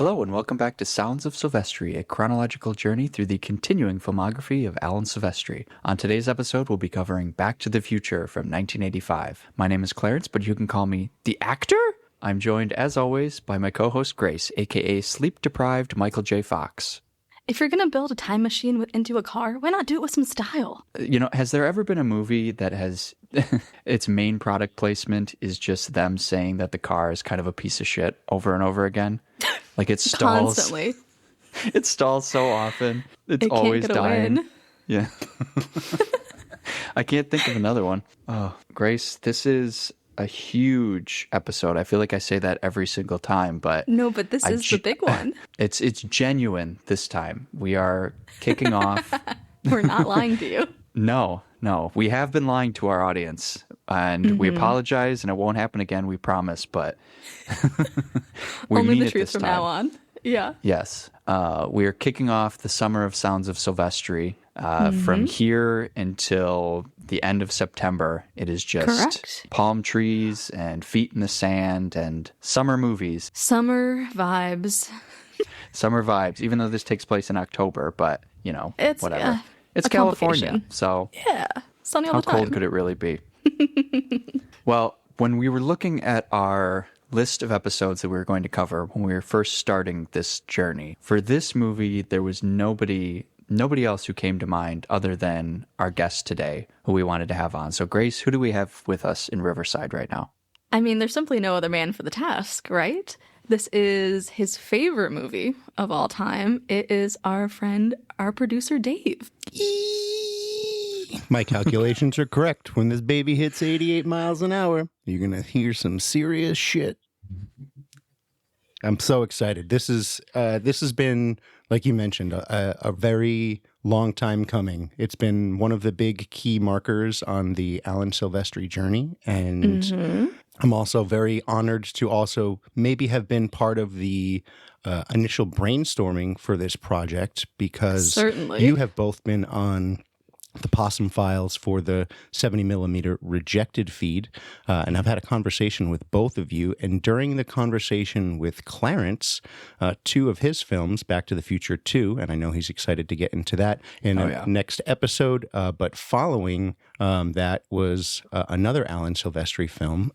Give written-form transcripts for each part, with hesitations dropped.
Hello and welcome back to Sounds of Silvestri, a chronological journey through the continuing filmography of Alan Silvestri. On today's episode, we'll be covering Back to the Future from 1985. My name is Clarence, but you can call me the actor? I'm joined, as always, by my co-host Grace, aka sleep-deprived Michael J. Fox. If you're going to build a time machine into a car, why not do it with some style? You know, has there ever been a movie that has its main product placement is just them saying that the car is kind of a piece of shit over and over again? Like it stalls. Constantly. It stalls so often. It's it always can't get dying. A win. Yeah. I can't think of another one. Oh, Grace, this is a huge episode. I feel like I say that every single time, but no, but this is the big one. It's genuine this time. We are kicking off. We're not lying to you. No. We have been lying to our audience, and we apologize, and it won't happen again, we promise, but we Only mean the it truth this from time. now on. Yeah. Yes. We are kicking off the summer of Sounds of Silvestri. From here until the end of September, it is just palm trees and feet in the sand and summer movies. Summer vibes. Summer vibes, even though this takes place in October, but, you know, It's whatever. It's California, so yeah, sunny all how the time. cold could it really be? Well, when we were looking at our list of episodes that we were going to cover when we were first starting this journey, for this movie, there was nobody else who came to mind other than our guest today who we wanted to have on. So, Grace, who do we have with us in Riverside right now? I mean, there's simply no other man for the task, right? This is his favorite movie of all time. It is our friend, our producer, Dave. My calculations are correct. When this baby hits 88 miles an hour, you're going to hear some serious shit. I'm so excited. This has been, like you mentioned, a very long time coming. It's been one of the big key markers on the Alan Silvestri journey. And I'm also very honored to also maybe have been part of the initial brainstorming for this project, because Certainly. You have both been on the Possum Files for the 70 millimeter rejected feed. And I've had a conversation with both of you. And during the conversation with Clarence, two of his films, Back to the Future 2, and I know he's excited to get into that in the next episode. But following that was another Alan Silvestri film.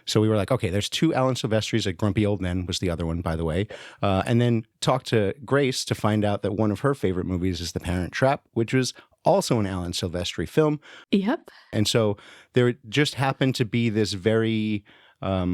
So we were like, okay, there's two Alan Silvestris. A Grumpy Old Men was the other one, by the way. And then talked to Grace to find out that one of her favorite movies is The Parent Trap, which was also an Alan Silvestri film. Yep. And so there just happened to be this very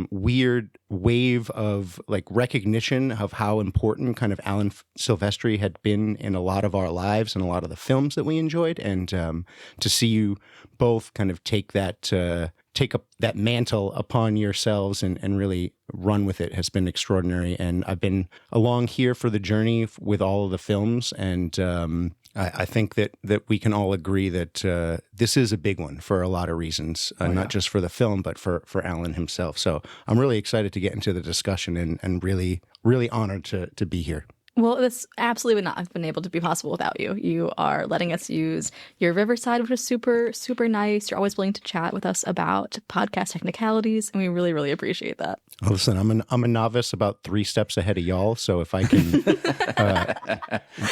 weird wave of like recognition of how important kind of Alan Silvestri had been in a lot of our lives and a lot of the films that we enjoyed. And to see you both kind of take up that mantle upon yourselves and really run with it has been extraordinary. And I've been along here for the journey with all of the films. And I think that we can all agree that this is a big one for a lot of reasons, not just for the film, but for Alan himself. So I'm really excited to get into the discussion and really, really honored to be here. Well, this absolutely would not have been able to be possible without you. You are letting us use your Riverside, which is super, super nice. You're always willing to chat with us about podcast technicalities, and we really, really appreciate that. Well, listen, I'm a novice about 3 steps ahead of y'all, so if I can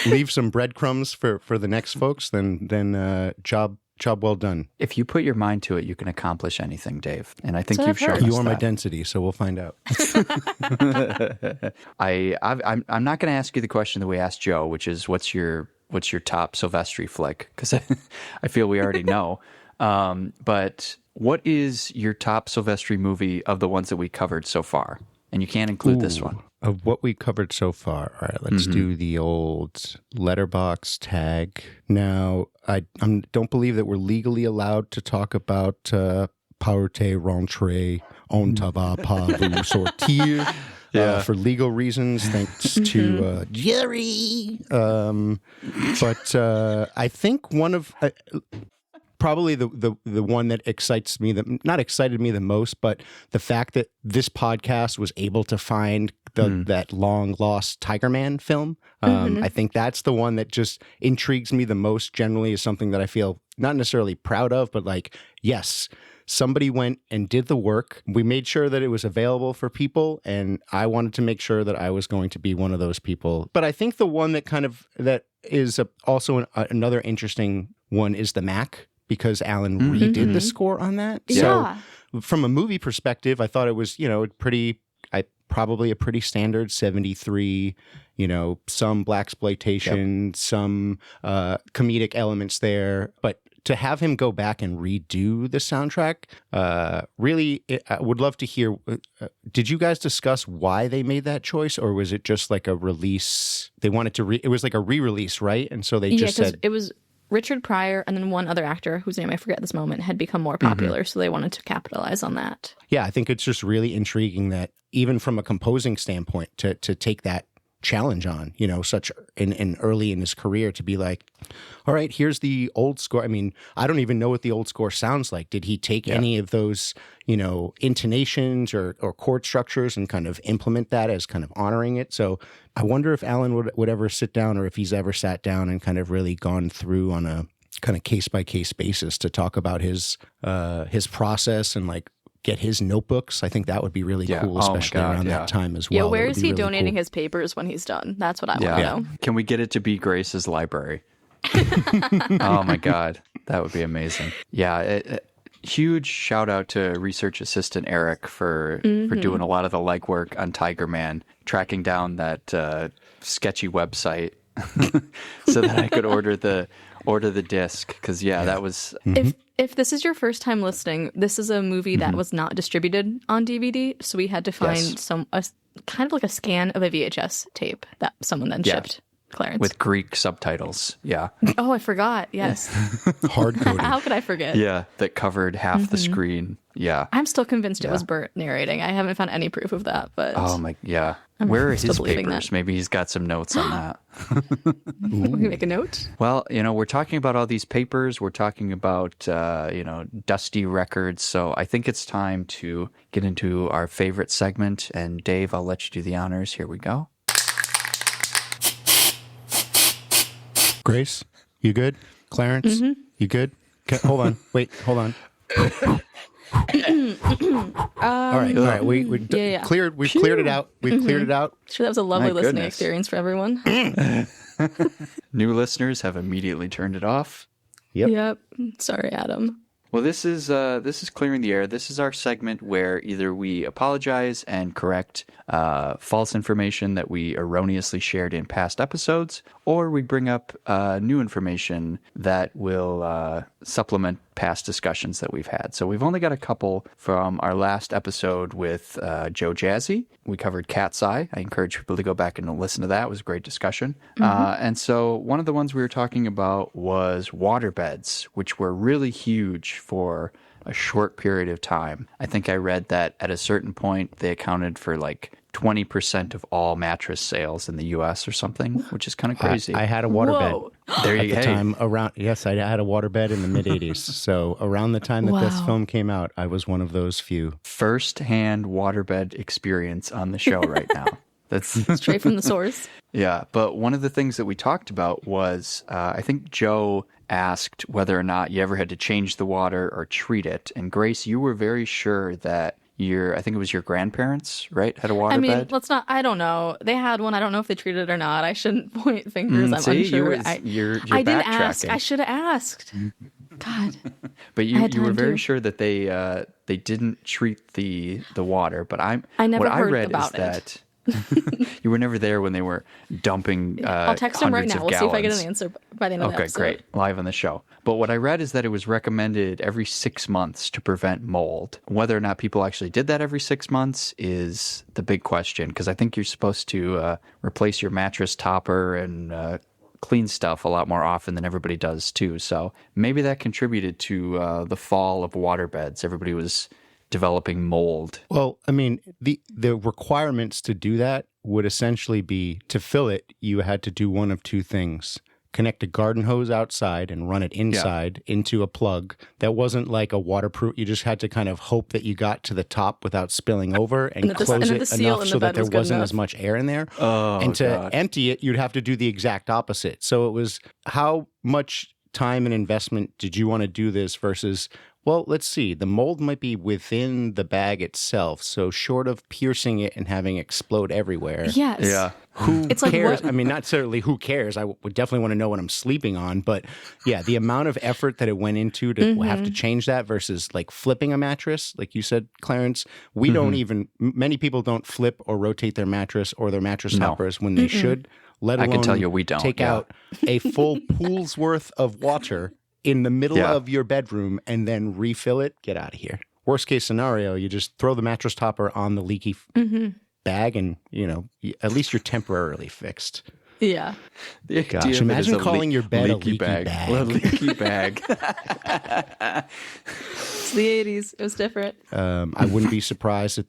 leave some breadcrumbs for the next folks, then job well done. If you put your mind to it, you can accomplish anything, Dave. And I think So you've I've shown heard. us You are my that. density, so we'll find out. I'm not going to ask you the question that we asked Joe, which is what's your top Silvestri flick? Because I feel we already know. But what is your top Silvestri movie of the ones that we covered so far? And you can't include this one. Of what we covered so far. All right, let's do the old letterbox tag. Now, I don't believe that we're legally allowed to talk about Paute Rentrée on Tava pas vous sortir. For legal reasons, thanks to Jerry. But I think one of probably the one that excites me, not excited me the most, but the fact that this podcast was able to find that long lost Tiger Man film. I think that's the one that just intrigues me the most. Generally, is something that I feel not necessarily proud of, but like, yes, somebody went and did the work. We made sure that it was available for people, and I wanted to make sure that I was going to be one of those people. But I think the one that is also another interesting one is the Mac, because Alan redid the score on that. Yeah. So from a movie perspective, I thought it was, probably a pretty standard 73, some blaxploitation, some comedic elements there. But to have him go back and redo the soundtrack, really, I would love to hear, did you guys discuss why they made that choice? Or was it just like a release? They wanted to, it was like a re-release, right? And so they just said... it was Richard Pryor and then one other actor whose name I forget at this moment had become more popular, so they wanted to capitalize on that. Yeah, I think it's just really intriguing that even from a composing standpoint to take that challenge on, such in early in his career, to be like, all right, here's the old score. I mean, I don't even know what the old score sounds like. Did he take any of those, intonations or chord structures and kind of implement that as kind of honoring it? So I wonder if Alan would ever sit down, or if he's ever sat down and kind of really gone through on a kind of case by case basis to talk about his process and like get his notebooks. I think that would be really cool, especially around that time as well. Yeah, where is he really donating his papers when he's done? That's what I want to know. Can we get it to be Grace's library? Oh my God, that would be amazing. Yeah, huge shout out to research assistant Eric for doing a lot of the legwork on Tiger Man, tracking down that sketchy website so that I could order the disc. Because that was. If this is your first time listening, this is a movie that was not distributed on DVD, so we had to find kind of like a scan of a VHS tape that someone then shipped Clarence. With Greek subtitles, Oh, I forgot, yes. Hard-coded. How could I forget? Yeah, that covered half the screen, I'm still convinced it was Bert narrating. I haven't found any proof of that, but... Oh, where are his papers? Maybe he's got some notes on that. We can make a note. Well, we're talking about all these papers. We're talking about, dusty records. So I think it's time to get into our favorite segment. And Dave, I'll let you do the honors. Here we go. Grace, you good? Clarence, you good? Hold on. Wait, hold on. All right. We cleared. We've cleared it out. We've cleared it out. Sure, that was a lovely listening experience for everyone. New listeners have immediately turned it off. Yep. Sorry, Adam. Well, this is Clearing the Air. This is our segment where either we apologize and correct false information that we erroneously shared in past episodes, or we bring up new information that will supplement past discussions that we've had. So we've only got a couple from our last episode with Joe Jazzy. We covered Cat's Eye. I encourage people to go back and listen to that. It was a great discussion. And so one of the ones we were talking about was waterbeds, which were really huge for a short period of time. I think I read that at a certain point they accounted for like 20% of all mattress sales in the U.S. or something, which is kind of crazy. I had a waterbed. There you go. At the time, I had a waterbed in the mid-'80s. So around the time that this film came out, I was one of those few. First-hand waterbed experience on the show right now. That's straight from the source. Yeah, but one of the things that we talked about was, I think Joe asked whether or not you ever had to change the water or treat it. And Grace, you were very sure that I think it was your grandparents, right, had a waterbed? I mean, I don't know. They had one. I don't know if they treated it or not. I shouldn't point fingers. I'm unsure. You're I didn't backtracking. ask. I should have asked. God. But you were very sure that they didn't treat the water. But I never what heard I read about is that you were never there when they were dumping I'll text him right now. We'll see if I get an answer by the end of the episode. Okay, great. Live on the show. But what I read is that it was recommended every 6 months to prevent mold. Whether or not people actually did that every 6 months is the big question, because I think you're supposed to replace your mattress topper and clean stuff a lot more often than everybody does too. So maybe that contributed to the fall of waterbeds. Everybody was developing mold. Well, I mean, the requirements to do that would essentially be, to fill it, you had to do one of two things. Connect a garden hose outside and run it inside into a plug that wasn't like a waterproof. You just had to kind of hope that you got to the top without spilling over and close it enough so that there wasn't as much air in there. And to empty it, you'd have to do the exact opposite. So it was, how much time and investment did you want to do this versus Well, let's see. The mold might be within the bag itself. So short of piercing it and having explode everywhere. Yes. Yeah. Who It's like, cares? what- I mean, not necessarily who cares. I would definitely want to know what I'm sleeping on. But yeah, the amount of effort that it went into to have to change that versus like flipping a mattress, like you said, Clarence, we don't even, many people don't flip or rotate their mattress or their mattress toppers when they should, let alone I can tell you we don't, take yeah. out a full pool's worth of water in the middle Yeah. of your bedroom and then refill it. Get out of here. Worst case scenario, you just throw the mattress topper on the leaky bag and, at least you're temporarily fixed. Yeah. The Gosh, idea of it imagine is a calling your bed a leaky bag. bag. A leaky bag. It's the 80s. It was different. I wouldn't be surprised if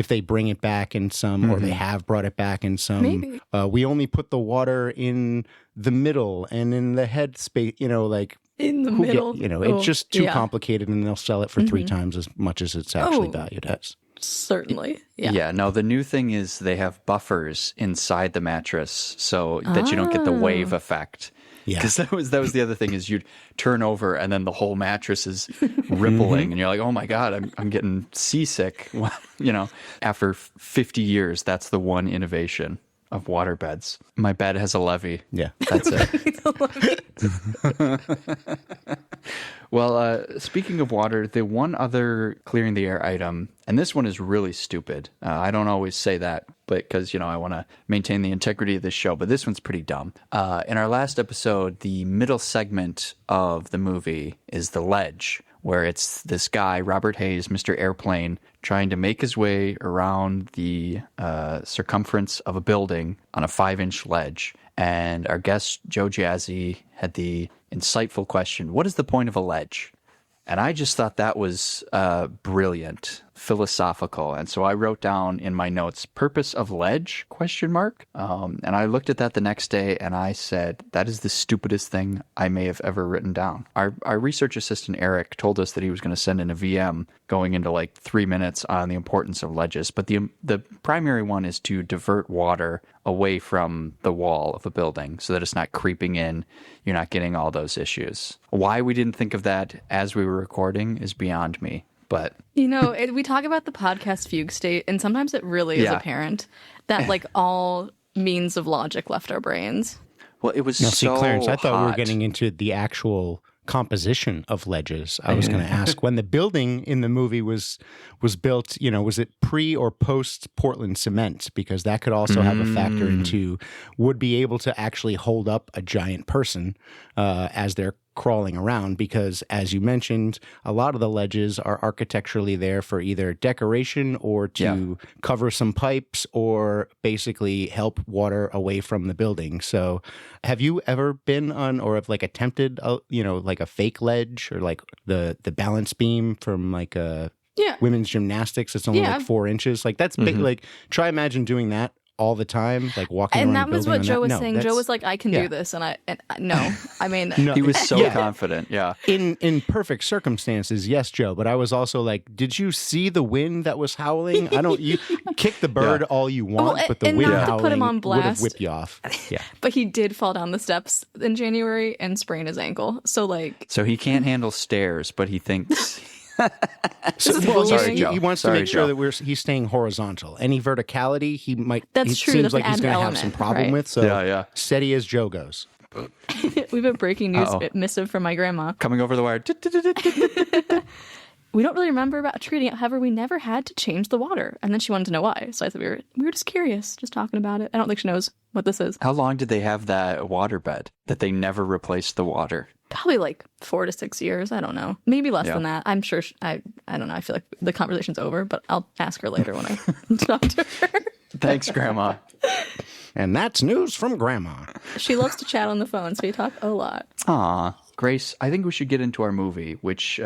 they bring it back in some, or they have brought it back in some. Maybe. We only put the water in the middle and in the head space. Like In the who middle. it's just too yeah. complicated, and they'll sell it for 3 times as much as it's actually valued as. Certainly. Yeah. Yeah, no, the new thing is they have buffers inside the mattress so that you don't get the wave effect. Yeah. Because that was the other thing is you'd turn over and then the whole mattress is rippling and you're like, oh my God, I'm getting seasick. After 50 years, that's the one innovation of waterbeds. My bed has a levee. Yeah. That's it. Well, speaking of water, the one other clearing the air item, and this one is really stupid. I don't always say that, but because, I want to maintain the integrity of this show, but this one's pretty dumb. In our last episode, the middle segment of the movie is the ledge, where it's this guy, Robert Hayes, Mr. Airplane, trying to make his way around the circumference of a building on a 5-inch ledge. And our guest, Joe Jazzy, had the insightful question, what is the point of a ledge? And I just thought that was brilliant, philosophical. And so I wrote down in my notes, purpose of ledge, ? And I looked at that the next day and I said, that is the stupidest thing I may have ever written down. Our research assistant, Eric, told us that he was going to send in a VM going into like 3 minutes on the importance of ledges. But the primary one is to divert water away from the wall of a building so that it's not creeping in. You're not getting all those issues. Why we didn't think of that as we were recording is beyond me. But we talk about the podcast fugue state, and sometimes it really is apparent that like all means of logic left our brains. well, it was Now, so see, Clarence, I thought we were hot. getting into the actual composition of ledges. I was going to ask, when the building in the movie was built, was it pre or post Portland cement? Because that could also have a factor into would be able to actually hold up a giant person as they're crawling around, because as you mentioned, a lot of the ledges are architecturally there for either decoration or to cover some pipes or basically help water away from the building. So have you ever been on or have like attempted like a fake ledge or like the balance beam from like a women's gymnastics? It's only like 4 inches. Like that's big. Like try imagine doing that all the time, like walking around. And that was what Joe was saying. Joe that's- was like, I can do this. And no, I mean, He was so confident. Yeah. In perfect circumstances, yes, Joe. But I was also like, did you see the wind that was howling? You kick the bird all you want, but the and wind not to howling put him on would have blast. whipped you off. Yeah. but he did fall down the steps in January and sprain his ankle. So like, So he can't handle stairs, but he thinks Sorry, he, Joe. he wants Sorry, to make sure Joe. that he's staying horizontal. Any verticality, he might. That's it true, Seems that's like an he's added going to have element, some problem right. with. So Yeah. steady as Joe goes. we have a breaking news missive from my grandma. coming over the wire. We don't really remember about treating it. However, we never had to change the water. And then she wanted to know why. So I said we were just curious, just talking about it. I don't think she knows what this is. How long did they have that waterbed that they never replaced the water? Probably like 4 to 6 years. I don't know. Maybe less Yeah. than that. I'm sure. I don't know. I feel like the conversation's over, but I'll ask her later when I talk to her. Thanks, Grandma. And that's news from Grandma. She loves to chat on the phone, so we talk a lot. Aw, Grace, I think we should get into our movie, which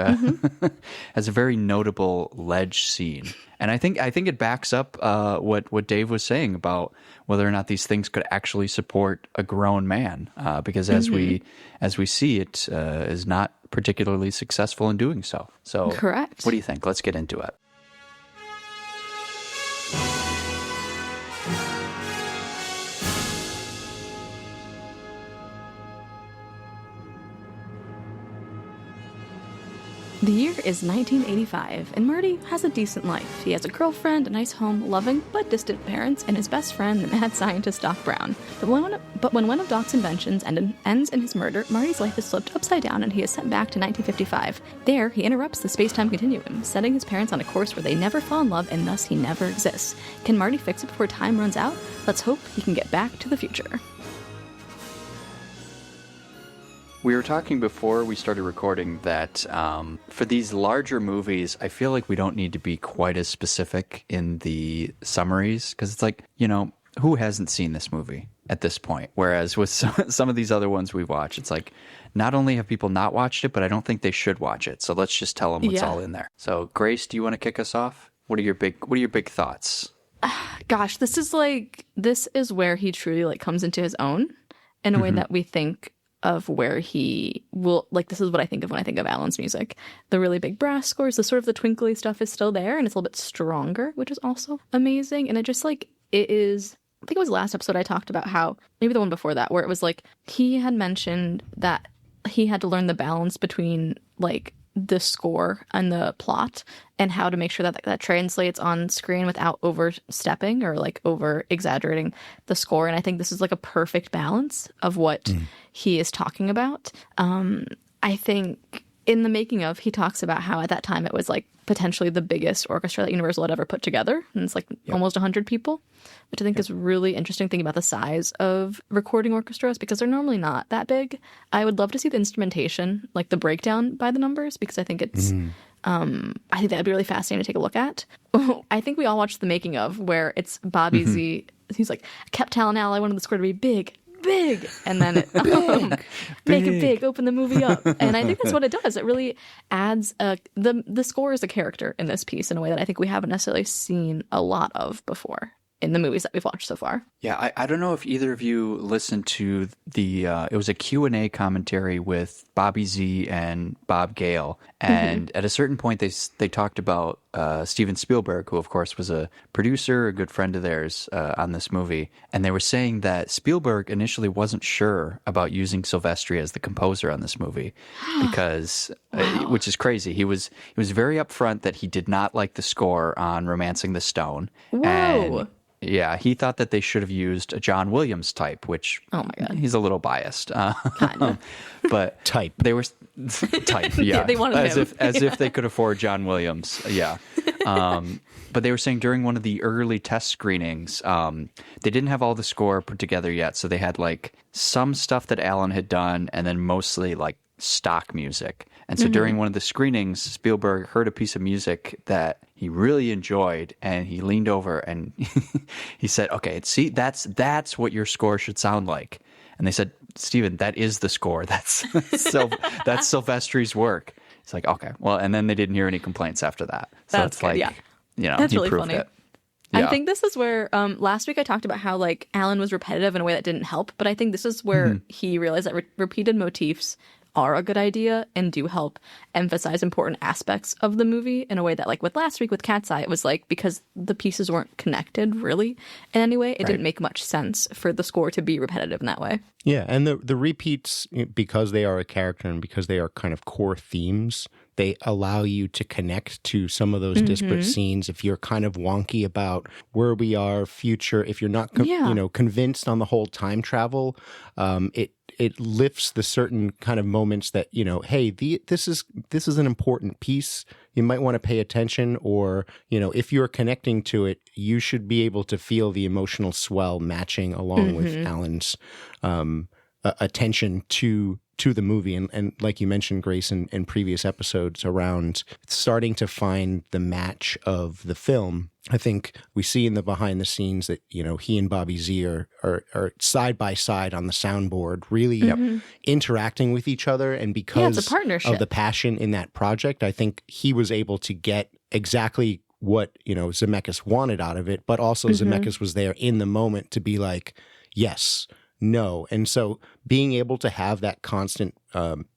has a very notable ledge scene. And I think it backs up what Dave was saying about whether or not these things could actually support a grown man, because as we see, it is not particularly successful in doing so. So, Correct. What do you think? Let's get into it. The year is 1985, and Marty has a decent life. He has a girlfriend, a nice home, loving but distant parents, and his best friend, the mad scientist Doc Brown. But when one of Doc's inventions ends in his murder, Marty's life is flipped upside down and he is sent back to 1955. There, he interrupts the space-time continuum, setting his parents on a course where they never fall in love and thus he never exists. Can Marty fix it before time runs out? Let's hope he can get back to the future. We were talking before we started recording that for these larger movies, I feel like we don't need to be quite as specific in the summaries because it's like, who hasn't seen this movie at this point? Whereas with some of these other ones we watch, it's like not only have people not watched it, but I don't think they should watch it. So let's just tell them what's all in there. So Grace, do you want to kick us off? What are your big thoughts? Gosh, this is where he truly comes into his own in a way that we think of where he will, this is what I think of when I think of Alan's music. The really big brass scores, the twinkly stuff is still there and it's a little bit stronger, which is also amazing. And it just it is, I think it was last episode I talked about how, maybe the one before that, where it was he had mentioned that he had to learn the balance between the score and the plot and how to make sure that translates on screen without overstepping or over exaggerating the score. And I think this is a perfect balance of what he is talking about. I think in the making of, he talks about how at that time it was potentially the biggest orchestra that Universal had ever put together. And it's almost 100 people, which I think is really interesting thinking about the size of recording orchestras because they're normally not that big. I would love to see the instrumentation, the breakdown by the numbers, because I think it's, I think that'd be really fascinating to take a look at. I think we all watched the making of where it's Bobby Z. He's I kept telling Al I wanted the score to be big, and then make it big, open the movie up. And I think that's what it does. It really adds the score is a character in this piece in a way that I think we haven't necessarily seen a lot of before in the movies that we've watched so far. Yeah, I don't know if either of you listened to it was a Q&A commentary with Bobby Z and Bob Gale. And at a certain point, they talked about Steven Spielberg, who, of course, was a producer, a good friend of theirs on this movie. And they were saying that Spielberg initially wasn't sure about using Silvestri as the composer on this movie because, which is crazy. He was very upfront that he did not like the score on Romancing the Stone. Whoa. And yeah, he thought that they should have used a John Williams type, which oh my God, he's a little biased. Kind of. But type. They were type, yeah. They wanted as if they could afford John Williams, yeah. But they were saying during one of the early test screenings, they didn't have all the score put together yet, so they had some stuff that Alan had done, and then mostly stock music. And so during one of the screenings, Spielberg heard a piece of music that he really enjoyed, and he leaned over and he said, "Okay, see, that's what your score should sound like." And they said, "Steven, that is the score. That's Silvestri's work." It's okay, well, and then they didn't hear any complaints after that. So that's it's good, yeah. That's he really proved funny. it. Yeah. I think this is where last week I talked about how Alan was repetitive in a way that didn't help, but I think this is where he realized that repeated motifs are a good idea and do help emphasize important aspects of the movie in a way that with last week with Cat's Eye, it was because the pieces weren't connected really in any way, it didn't make much sense for the score to be repetitive in that way. Yeah, and the repeats, because they are a character and because they are kind of core themes, they allow you to connect to some of those disparate scenes. If you're kind of wonky about where we are, future, if you're not convinced on the whole time travel, it lifts the certain kind of moments that, hey, this is an important piece. You might want to pay attention, or, if you're connecting to it, you should be able to feel the emotional swell matching along with Alan's attention to the movie. And like you mentioned, Grace, in previous episodes around starting to find the match of the film. I think we see in the behind the scenes that, he and Bobby Z are side by side on the soundboard, really interacting with each other. And because it's a partnership. of the passion in that project, I think he was able to get exactly what, Zemeckis wanted out of it, but also Zemeckis was there in the moment to be yes, no. And so being able to have that constant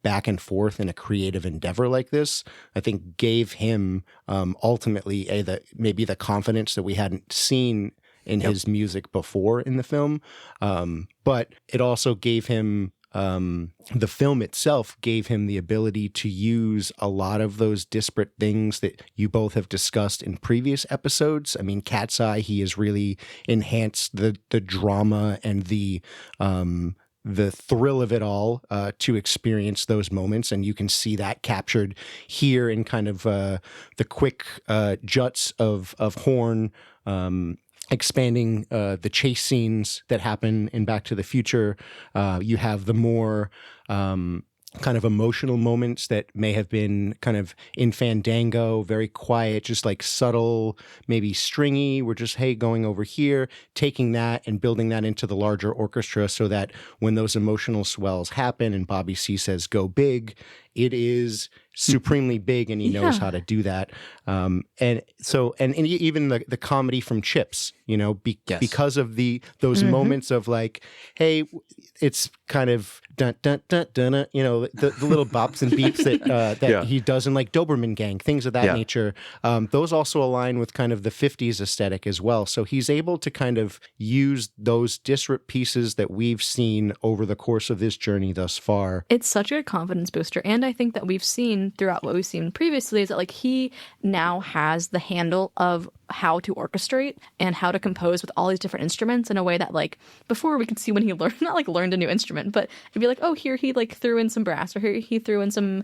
back and forth in a creative endeavor like this, I think gave him ultimately maybe the confidence that we hadn't seen in his music before in the film. But it also gave him the film itself gave him the ability to use a lot of those disparate things that you both have discussed in previous episodes. I mean, Cat's Eye, he has really enhanced the drama and the thrill of it all to experience those moments. And you can see that captured here in kind of the quick juts of horn, expanding the chase scenes that happen in Back to the Future. You have the more kind of emotional moments that may have been kind of in Fandango, very quiet, just like subtle, maybe stringy. We're just, hey, going over here, taking that and building that into the larger orchestra so that when those emotional swells happen and Bobby C says, go big, it is supremely big, and he knows how to do that. And even the comedy from Chips, you know, because of those moments of like, hey, it's kind of dun dun dun dun, you know, the little bops and beeps that he does in like Doberman Gang, things of that nature. Those also align with kind of the 50s aesthetic as well. So he's able to kind of use those disparate pieces that we've seen over the course of this journey thus far. It's such a confidence booster. And I think that we've seen throughout what we've seen previously is that like he now has the handle of how to orchestrate and how to compose with all these different instruments in a way that like before we could see when he learned a new instrument, but it'd be like, oh, here he like threw in some brass, or here he threw in some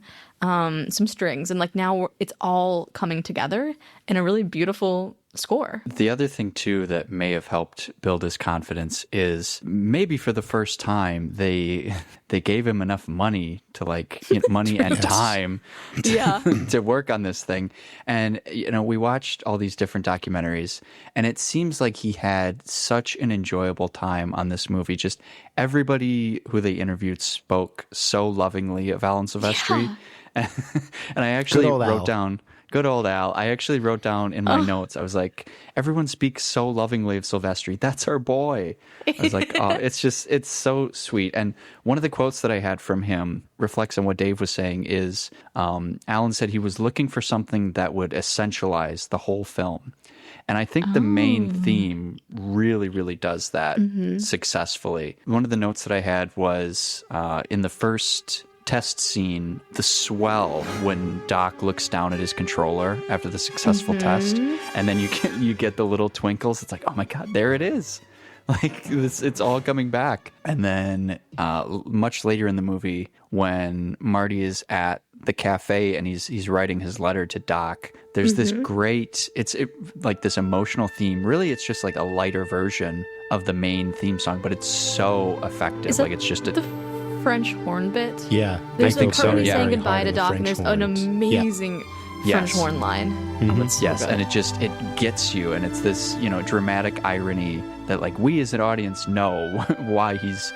strings, and like now it's all coming together in a really beautiful score. The other thing too that may have helped build his confidence is maybe for the first time they gave him enough money to like money and time to work on this thing. And you know, we watched all these different documentaries, and it seems like he had such an enjoyable time on this movie. Just everybody who they interviewed spoke so lovingly of Alan Silvestri. And I actually wrote down, good old Al. I actually wrote down in my notes, I was like, everyone speaks so lovingly of Silvestri. That's our boy. I was like, oh, it's so sweet. And one of the quotes that I had from him reflects on what Dave was saying is, Alan said he was looking for something that would essentialize the whole film. And I think the main theme really, really does that successfully. One of the notes that I had was in the first test scene, the swell when Doc looks down at his controller after the successful test, and then you get the little twinkles. It's like, oh my God, there it is. Like it's all coming back. And then much later in the movie, when Marty is at the cafe and he's writing his letter to Doc, there's this great, like this emotional theme. Really, it's just like a lighter version of the main theme song, but it's so effective. Like it's just French horn bit. Yeah, there's I think part where he's so. saying goodbye to Doc, and there's an amazing French horn line. So yes, good. and it gets you, and it's this dramatic irony that like we as an audience know why he's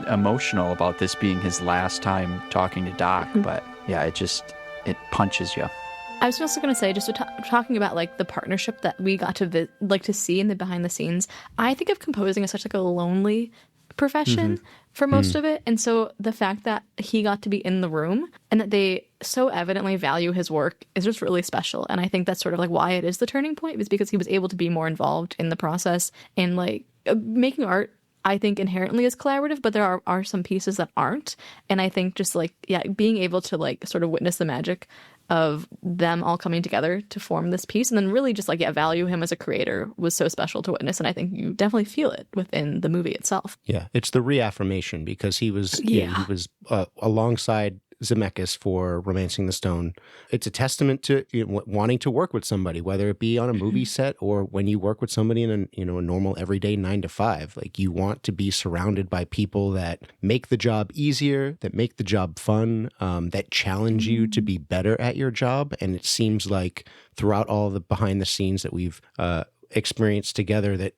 emotional about this being his last time talking to Doc, but yeah, it punches you. I was also going to say, just talking about like the partnership that we got to see in the behind the scenes. I think of composing as such like a lonely profession for most of it, and so the fact that he got to be in the room and that they so evidently value his work is just really special. And I think that's sort of like why it is the turning point, is because he was able to be more involved in the process. And like making art, I think inherently is collaborative, but there are some pieces that aren't. And I think just like being able to like sort of witness the magic of them all coming together to form this piece, and then really just like value him as a creator was so special to witness. And I think you definitely feel it within the movie itself. Yeah, it's the reaffirmation, because he was he was alongside Zemeckis for Romancing the Stone. It's a testament to wanting to work with somebody, whether it be on a movie set or when you work with somebody in a normal everyday 9 to 5. Like, you want to be surrounded by people that make the job easier, that make the job fun, that challenge you to be better at your job. And it seems like throughout all the behind the scenes that we've experienced together, that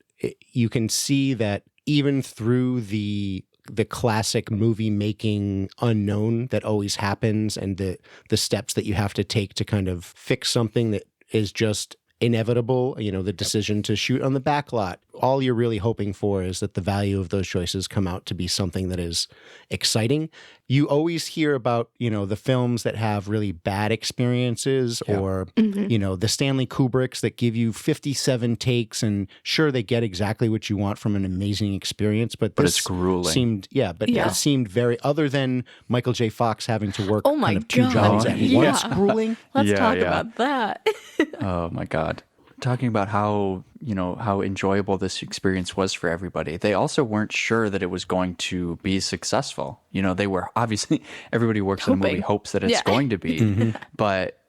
you can see that even through the classic movie making unknown that always happens, and the steps that you have to take to kind of fix something that is just inevitable, the decision to shoot on the back lot all you're really hoping for is that the value of those choices come out to be something that is exciting. You always hear about, the films that have really bad experiences or, the Stanley Kubricks that give you 57 takes and sure, they get exactly what you want from an amazing experience, but it's grueling. It seemed very, other than Michael J. Fox having to work Oh my kind of two God. jobs at once, grueling. Let's talk about that. Oh my God. Talking about how enjoyable this experience was for everybody. They also weren't sure that it was going to be successful. They were obviously, everybody who works in a movie hopes that it's going to be, but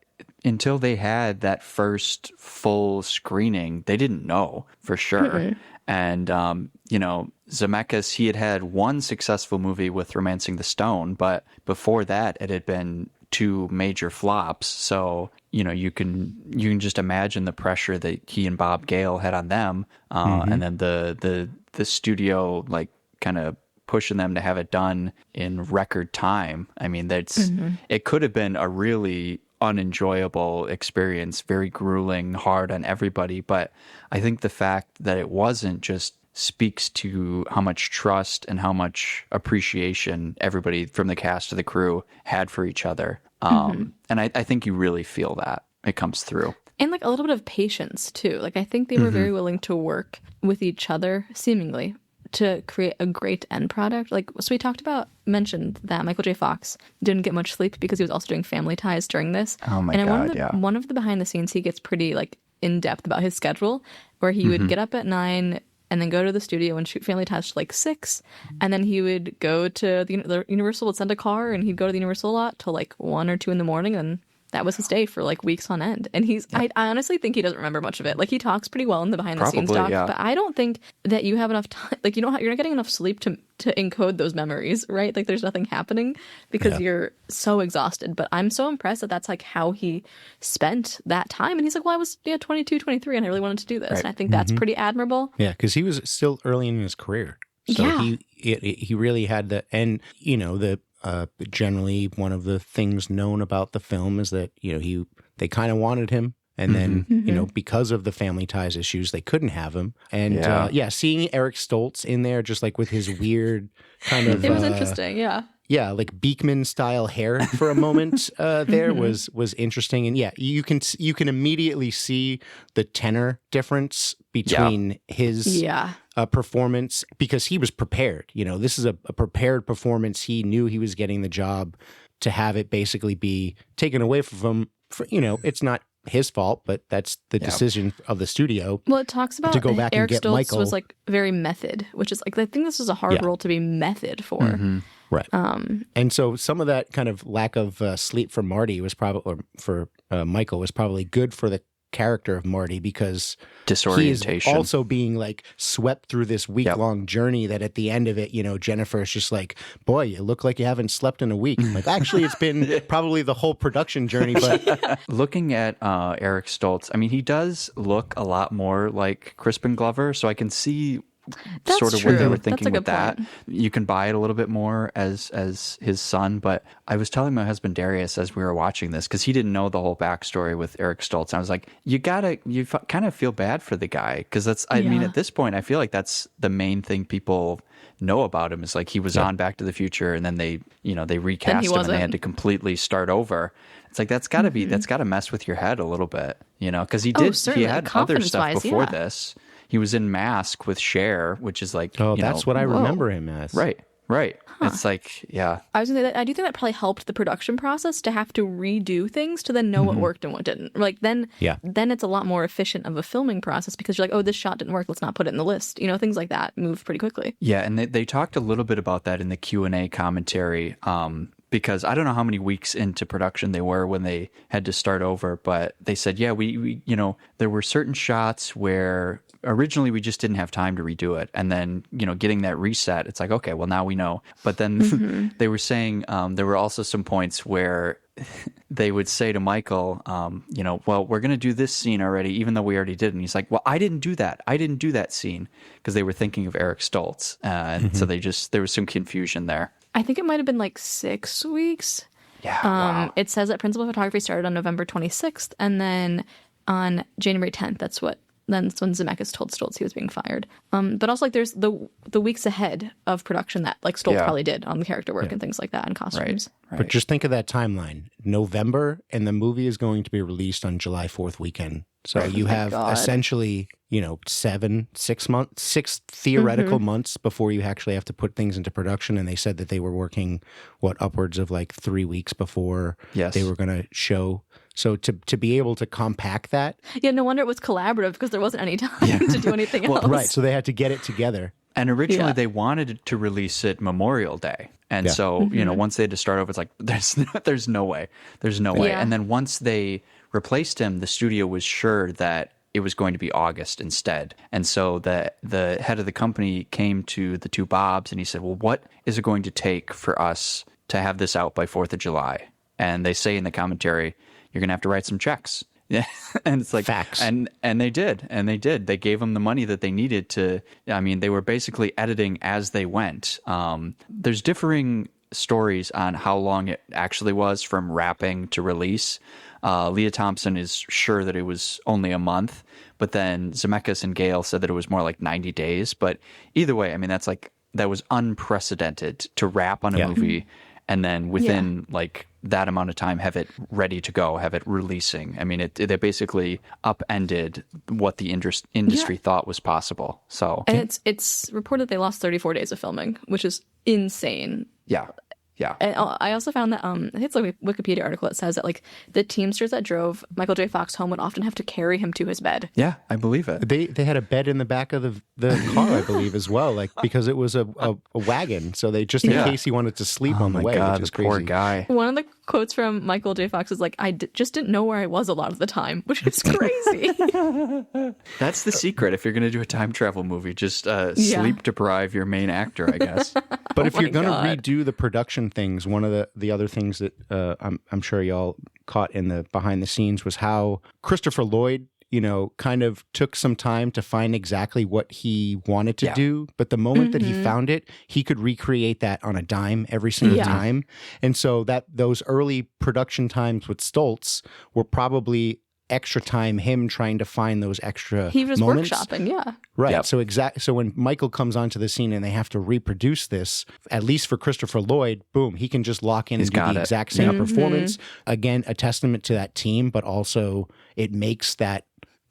until they had that first full screening, they didn't know for sure. And, Zemeckis, he had one successful movie with Romancing the Stone, but before that, it had been 2 major flops. So, you can just imagine the pressure that he and Bob Gale had on them. And then the studio, like, kind of pushing them to have it done in record time. I mean, it could have been a really unenjoyable experience, very grueling, hard on everybody. But I think the fact that it wasn't just speaks to how much trust and how much appreciation everybody from the cast of the crew had for each other. And I think you really feel that. It comes through. And like a little bit of patience too. Like I think they were very willing to work with each other, seemingly, to create a great end product. Like, so we mentioned that Michael J. Fox didn't get much sleep because he was also doing Family Ties during this. Oh my God, one of the behind the scenes, he gets pretty like in depth about his schedule, where he would get up at 9 and then go to the studio and shoot Family Ties till like 6. And then he would go to the Universal, would send a car, and he'd go to the Universal lot till like 1 or 2 in the morning. And that was his day for like weeks on end. And I honestly think he doesn't remember much of it. Like he talks pretty well in the behind the scenes doc, but I don't think that you have enough time. Like you're not getting enough sleep to encode those memories, right? Like there's nothing happening because you're so exhausted. But I'm so impressed that that's like how he spent that time. And he's like, well, I was 22, 23 and I really wanted to do this. Right. And I think that's pretty admirable. Yeah, because he was still early in his career. So he really had generally one of the things known about the film is that, they kind of wanted him. And then, because of the Family Ties issues, they couldn't have him. And seeing Eric Stoltz in there, just like with his weird kind of... It was interesting, yeah. Yeah, like Beakman style hair for a moment there was interesting. And you can immediately see the tenor difference between his performance, because he was prepared. This is a prepared performance. He knew he was getting the job. To have it basically be taken away from him, it's not his fault, but that's the decision of the studio. Well, it talks about to go back Eric and get Stoltz Michael. was like very method, which is like, I think this is a hard role to be method for. Right. And so some of that kind of lack of sleep for Marty was probably, or for Michael, was probably good for the character of Marty, because disorientation, he is also being like swept through this week-long journey that at the end of it, Jennifer is just like, boy, you look like you haven't slept in a week. Like, actually, it's been probably the whole production journey. But looking at Eric Stoltz, I mean, he does look a lot more like Crispin Glover, so I can see sort of what they were thinking with that. You can buy it a little bit more as his son, but I was telling my husband Darius as we were watching this, because he didn't know the whole backstory with Eric Stoltz. I was like, you kind of feel bad for the guy, because I mean, at this point, I feel like that's the main thing people know about him, is like he was on Back to the Future, and then they recast him and they had to completely start over. It's like that's got to mess with your head a little bit, because he had other stuff before this. He was in Mask with Cher, which is like, that's what I remember him as. Right. It's like, I was gonna say that I do think that probably helped the production process to have to redo things to then know what worked and what didn't. Like then it's a lot more efficient of a filming process, because you're like, oh, this shot didn't work, let's not put it in the list. Things like that move pretty quickly. Yeah, and they talked a little bit about that in the Q&A commentary. Because I don't know how many weeks into production they were when they had to start over, but they said, we there were certain shots where originally we just didn't have time to redo it. And then, getting that reset, it's like, okay, well, now we know. But then they were saying there were also some points where they would say to Michael, well, we're going to do this scene already, even though we already did. And he's like, well, I didn't do that. I didn't do that scene, because they were thinking of Eric Stoltz. And so there was some confusion there. I think it might have been like 6 weeks. Yeah. Wow. It says that principal photography started on November 26th, and then on January 10th, that's what That's when Zemeckis told Stoltz he was being fired. But also, like, there's the weeks ahead of production that, like, Stoltz probably did on the character work and things like that and costumes. Right. But just think of that timeline. November, and the movie is going to be released on July 4th weekend. So you have essentially, 6 theoretical months before you actually have to put things into production. And they said that they were working, upwards of like 3 weeks before they were going to show. So to be able to compact that. Yeah, no wonder it was collaborative because there wasn't any time to do anything else. Right. So they had to get it together. And originally they wanted to release it Memorial Day. And so, once they had to start over, it's like, there's no way. There's no way. Yeah. And then once they replaced him, the studio was sure that it was going to be August instead. And so the head of the company came to the two Bobs and he said, well, what is it going to take for us to have this out by 4th of July? And they say in the commentary, you're going to have to write some checks. Yeah. And it's like facts. And they did. They gave them the money that they needed to. I mean, they were basically editing as they went. There's differing stories on how long it actually was from wrapping to release. Leah Thompson is sure that it was only a month, but then Zemeckis and Gale said that it was more like 90 days. But either way, I mean, that was unprecedented to wrap on a movie and then within like that amount of time have it ready to go, have it releasing. I mean, they basically upended what the industry thought was possible. So, and it's reported they lost 34 days of filming, which is insane. Yeah. Yeah. And I also found that I think it's like a Wikipedia article that says that like the Teamsters that drove Michael J. Fox home would often have to carry him to his bed. Yeah, I believe it. They had a bed in the back of the car, I believe, as well, like because it was a wagon. So they just in case he wanted to sleep on the way. God, which is the poor crazy. guy. One of the quotes from Michael J. Fox is like, I just didn't know where I was a lot of the time, which is crazy. That's the secret. If you're going to do a time travel movie, just sleep deprive your main actor, I guess. But if you're going to redo the production things, one of the other things that I'm sure y'all caught in the behind the scenes was how Christopher Lloyd, kind of took some time to find exactly what he wanted to do. But the moment that he found it, he could recreate that on a dime every single time. And so those early production times with Stoltz were probably extra time him trying to find those extra he was moments. workshopping, Right. Yep. So when Michael comes onto the scene and they have to reproduce this, at least for Christopher Lloyd, boom, he can just lock in and do the exact same performance. Again, a testament to that team, but also it makes the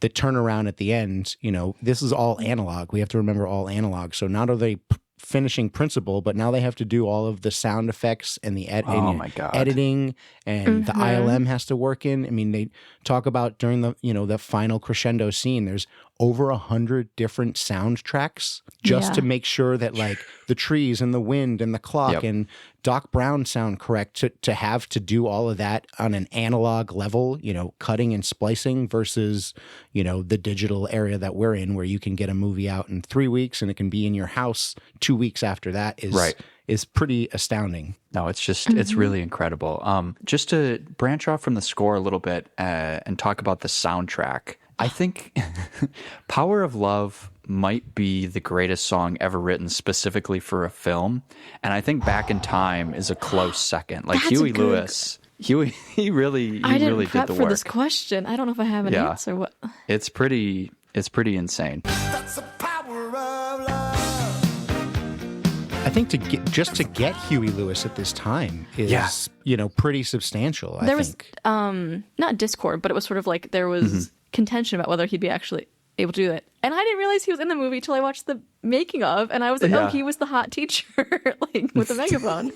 turnaround at the end, this is all analog. We have to remember all analog. So not are they finishing principle, but now they have to do all of the sound effects and the editing, and the ILM has to work in. I mean, they talk about during the final crescendo scene, there's over 100 different soundtracks just to make sure that like the trees and the wind and the clock and Doc Brown sound correct to have to do all of that on an analog level, cutting and splicing versus, the digital area that we're in where you can get a movie out in 3 weeks and it can be in your house 2 weeks after that is pretty astounding. No, it's just, it's really incredible. Just to branch off from the score a little bit and talk about the soundtrack, I think Power of Love might be the greatest song ever written specifically for a film. And I think Back in Time is a close second. Like Huey Lewis, he really I didn't did prep the for work. this question. I don't know if I have an answer. What? It's pretty insane. That's the power of love. I think to get Huey Lewis at this time is pretty substantial. There was not discord, but it was sort of like there was contention about whether he'd be actually able to do it. And I didn't realize he was in the movie till I watched the making of, and I was like, oh, he was the hot teacher, like with a megaphone.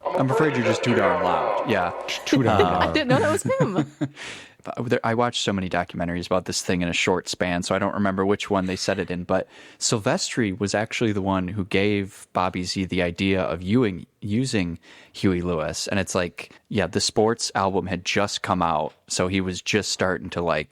I'm afraid you're just too darn loud. Yeah. Too darn I didn't know that was him. I watched so many documentaries about this thing in a short span, so I don't remember which one they said it in, but Silvestri was actually the one who gave Bobby Z the idea of using Huey Lewis. And it's like, the sports album had just come out, so he was just starting to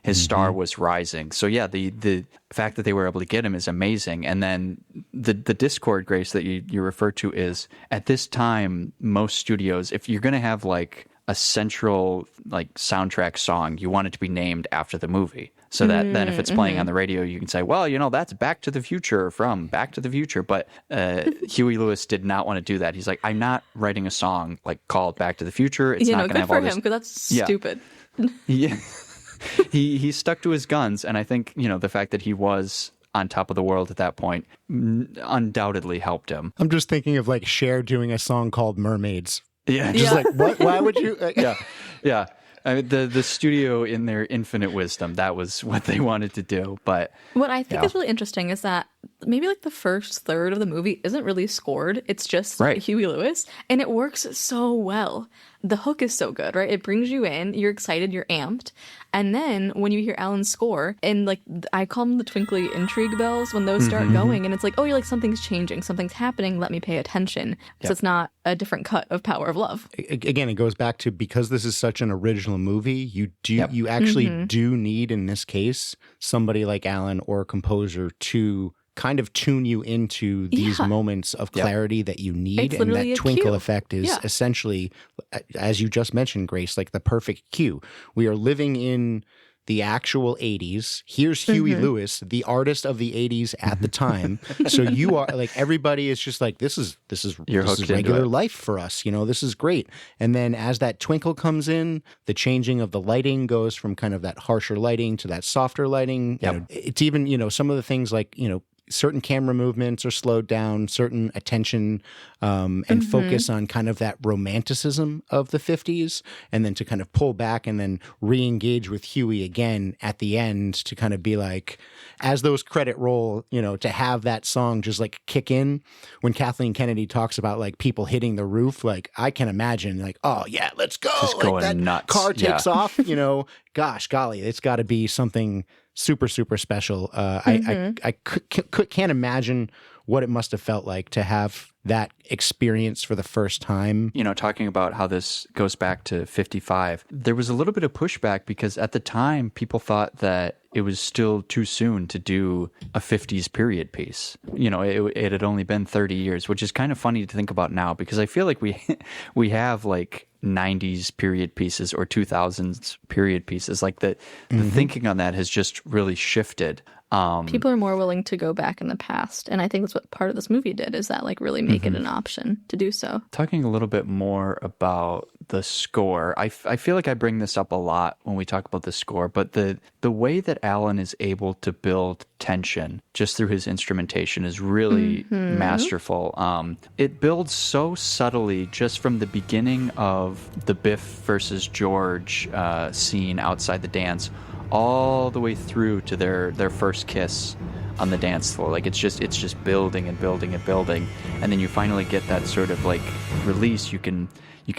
his star was rising. So the fact that they were able to get him is amazing. And then the discord, Grace, that you refer to is, at this time, most studios, if you're going to have a central soundtrack song, you want it to be named after the movie. So that then if it's playing on the radio, you can say, well, that's Back to the Future from Back to the Future. But Huey Lewis did not want to do that. He's like, I'm not writing a song called Back to the Future. It's not going to have all this. Good for him, because that's stupid. Yeah. he stuck to his guns, and I think, the fact that he was on top of the world at that point undoubtedly helped him. I'm just thinking of like Cher doing a song called Mermaids. Yeah, Just like, what? Why would you? yeah. I mean, the studio, in their infinite wisdom, that was what they wanted to do. But what I think is really interesting is that maybe like the first third of the movie isn't really scored. It's just Huey Lewis, and it works so well. The hook is so good, right? It brings you in, you're excited, you're amped. And then when you hear Alan's score, and like I call them the twinkly intrigue bells when those start going, and it's like, oh, you're like, something's changing, something's happening, let me pay attention. So it's not a different cut of Power of Love. Again, it goes back to, because this is such an original movie, you actually do need, in this case, somebody like Alan or a composer to kind of tune you into these moments of clarity that you need. And that twinkle effect is essentially, as you just mentioned, Grace, like the perfect cue. We are living in the actual 80s. Here's Huey Lewis, the artist of the 80s at the time. So you are like, everybody is just like, this is regular life for us. This is great. And then as that twinkle comes in, the changing of the lighting goes from kind of that harsher lighting to that softer lighting. It's even, some of the things like, certain camera movements are slowed down, certain attention and focus on kind of that romanticism of the 50s, and then to kind of pull back and then re-engage with Huey again at the end to kind of be like, as those credit roll, to have that song just like kick in. When Kathleen Kennedy talks about like people hitting the roof, like I can imagine like, oh yeah, let's go. Just like going that nuts. Car takes off, gosh, golly, it's got to be something super, super special. I can't imagine what it must have felt like to have that experience for the first time. Talking about how this goes back to 55, there was a little bit of pushback because at the time people thought that it was still too soon to do a 50s period piece. It had only been 30 years, which is kind of funny to think about now, because I feel like we have like 90s period pieces or 2000s period pieces. Like the thinking on that has just really shifted. People are more willing to go back in the past. And I think that's what part of this movie did, is that like really make it an option to do so. Talking a little bit more about the score, I feel like I bring this up a lot when we talk about the score, but the way that Alan is able to build tension just through his instrumentation is really masterful. It builds so subtly just from the beginning of the Biff versus George scene outside the dance all the way through to their first kiss on the dance floor. Like it's just building and building and building, and then you finally get that sort of like release. You can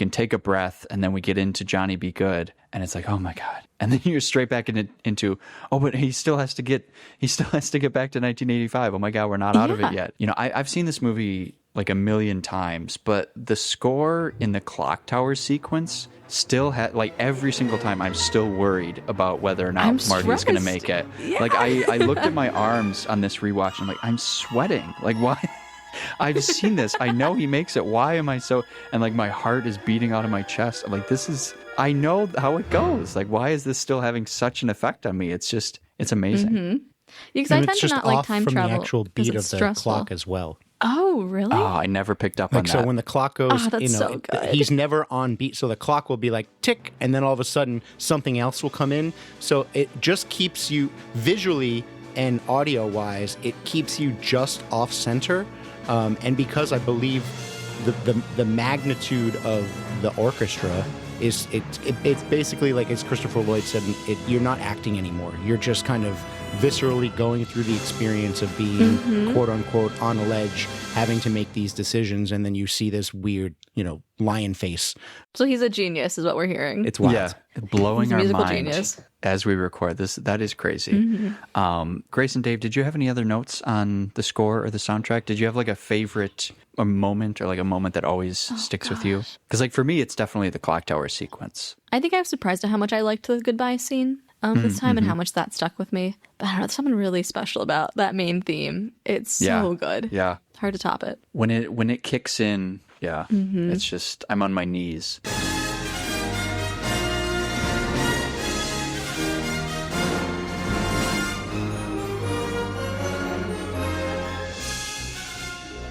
take a breath, and then we get into Johnny Be Good, and it's like, oh my god, and then you're straight back into oh, but he still has to get back to 1985. Oh my god, we're not out of it yet. I've seen this movie like a million times, but the score in the clock tower sequence still like every single time I'm still worried about whether or not Marty's going to make it. Yeah. Like I looked at my arms on this rewatch and I'm like, I'm sweating. Like why? I've seen this. I know he makes it. Why am I so? And like my heart is beating out of my chest. I'm like, I know how it goes. Like why is this still having such an effect on me? It's amazing. Because I tend to not like time travel. The actual beat of the stressful. clock as well. Oh, really? Oh, I never picked up on that. So when the clock goes, so good. He's never on beat. So the clock will be like tick, and then all of a sudden something else will come in. So it just keeps you visually and audio-wise, it keeps you just off center. And because I believe the magnitude of the orchestra is it's basically like, as Christopher Lloyd said, you're not acting anymore. You're just kind of viscerally going through the experience of being quote unquote on a ledge, having to make these decisions, and then you see this weird, lion face. So he's a genius, is what we're hearing. It's wild. Yeah, blowing our mind genius. As we record this. That is crazy. Grace and Dave, did you have any other notes on the score or the soundtrack? Did you have like a favorite moment, or like a moment that always sticks with you? Because like for me, it's definitely the clock tower sequence. I think I was surprised at how much I liked the goodbye scene this time and how much that stuck with me. But I don't know, there's something really special about that main theme. It's so good. Yeah. Hard to top it. When it kicks in, it's just, I'm on my knees.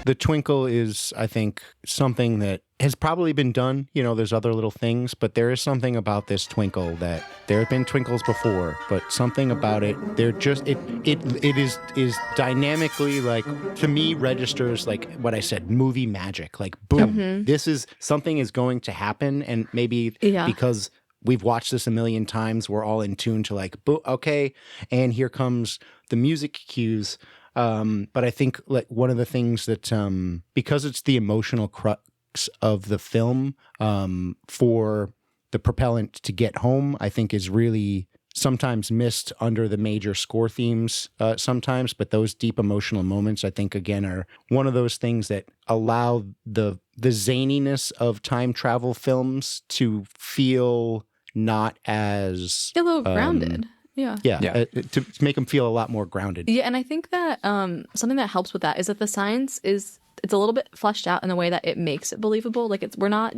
The twinkle is, I think, something that has probably been done. You know, there's other little things, but there is something about this twinkle that there have been twinkles before, but something about it, they're just, it is dynamically, like, to me, registers like what I said, movie magic. Like, boom, this is, something is going to happen, and maybe because we've watched this a million times, we're all in tune to like, okay, and here comes the music cues. But I think like one of the things that, because it's the emotional crux of the film, for the propellant to get home, I think is really sometimes missed under the major score themes sometimes. But those deep emotional moments, I think, again, are one of those things that allow the zaniness of time travel films to feel not as... a little grounded. Yeah. To make them feel a lot more grounded. Yeah, and I think that something that helps with that is that the science it's a little bit fleshed out in a way that it makes it believable. Like we're not